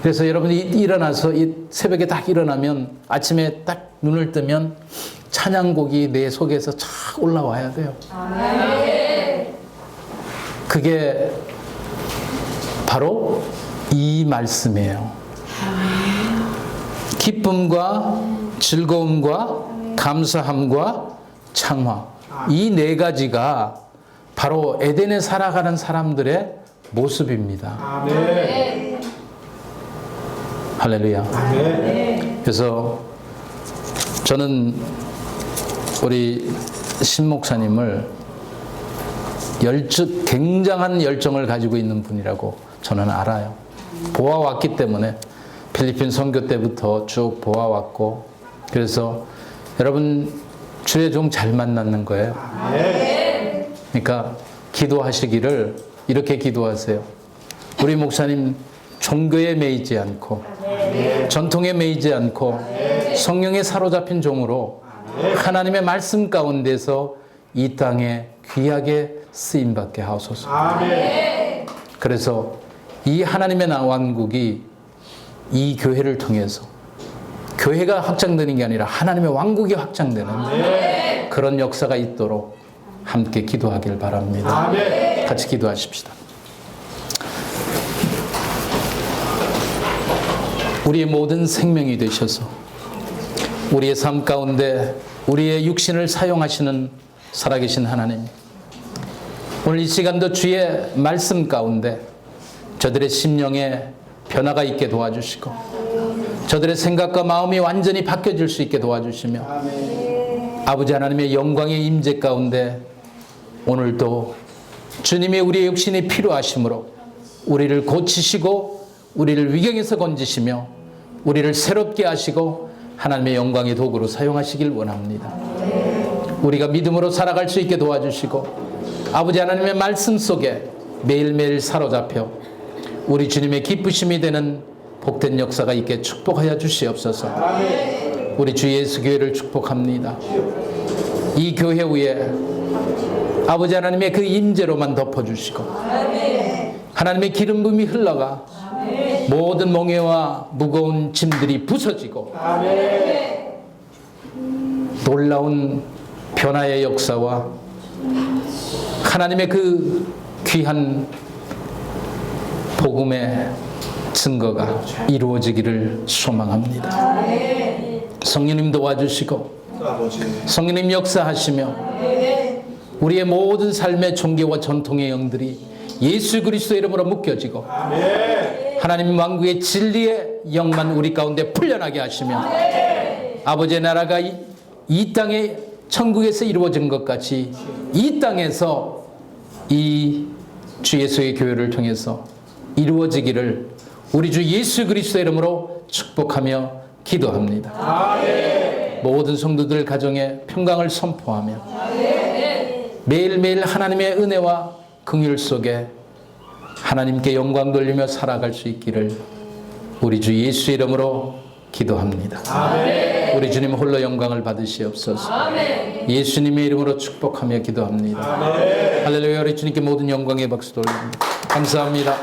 그래서 여러분이 일어나서 새벽에 딱 일어나면 아침에 딱 눈을 뜨면 찬양곡이 내 속에서 착 올라와야 돼요. 아멘. 그게 바로 이 말씀이에요. 기쁨과 즐거움과 감사함과 창화. 이 네 가지가 바로 에덴에 살아가는 사람들의 모습입니다. 아멘. 할렐루야. 아멘. 그래서 저는 우리 신 목사님을 굉장한 열정을 가지고 있는 분이라고 저는 알아요. 보아왔기 때문에 필리핀 선교 때부터 쭉 보아왔고, 그래서 여러분 주의 종 잘 만나는 거예요. 그러니까 기도하시기를 이렇게 기도하세요. 우리 목사님 종교에 매이지 않고 전통에 매이지 않고 성령에 사로잡힌 종으로 하나님의 말씀 가운데서 이 땅에 귀하게 쓰임받게 하옵소서. 그래서 이 하나님의 왕국이 이 교회를 통해서 교회가 확장되는 게 아니라 하나님의 왕국이 확장되는 그런 역사가 있도록 함께 기도하길 바랍니다. 같이 기도하십시다. 우리의 모든 생명이 되셔서 우리의 삶 가운데 우리의 육신을 사용하시는 살아계신 하나님, 오늘 이 시간도 주의 말씀 가운데 저들의 심령에 변화가 있게 도와주시고 저들의 생각과 마음이 완전히 바뀌어질 수 있게 도와주시며 아버지 하나님의 영광의 임재 가운데 오늘도 주님의 우리의 육신이 필요하심으로 우리를 고치시고 우리를 위경에서 건지시며 우리를 새롭게 하시고 하나님의 영광의 도구로 사용하시길 원합니다. 우리가 믿음으로 살아갈 수 있게 도와주시고 아버지 하나님의 말씀 속에 매일매일 사로잡혀 우리 주님의 기쁘심이 되는 복된 역사가 있게 축복하여 주시옵소서. 우리 주 예수 교회를 축복합니다. 이 교회 위에 아버지 하나님의 그 임재로만 덮어주시고 하나님의 기름 부음이 흘러가 모든 멍에와 무거운 짐들이 부서지고 놀라운 변화의 역사와 하나님의 그 귀한 복음의 증거가 이루어지기를 소망합니다. 성령님 도와주시고 성령님 역사하시며 우리의 모든 삶의 종교와 전통의 영들이 예수 그리스도의 이름으로 묶여지고 하나님 왕국의 진리의 영만 우리 가운데 풀려나게 하시며 아버지의 나라가 이 땅에 천국에서 이루어진 것 같이 이 땅에서 이 주 예수의 교회를 통해서 이루어지기를 우리 주 예수 그리스도의 이름으로 축복하며 기도합니다. 모든 성도들 가정에 평강을 선포하며 매일매일 하나님의 은혜와 긍휼 속에 하나님께 영광 돌리며 살아갈 수 있기를 우리 주 예수의 이름으로 기도합니다. 우리 주님 홀로 영광을 받으시옵소서. 예수님의 이름으로 축복하며 기도합니다. 할렐루야. 우리 주님께 모든 영광의 박수 돌립니다. 감사합니다.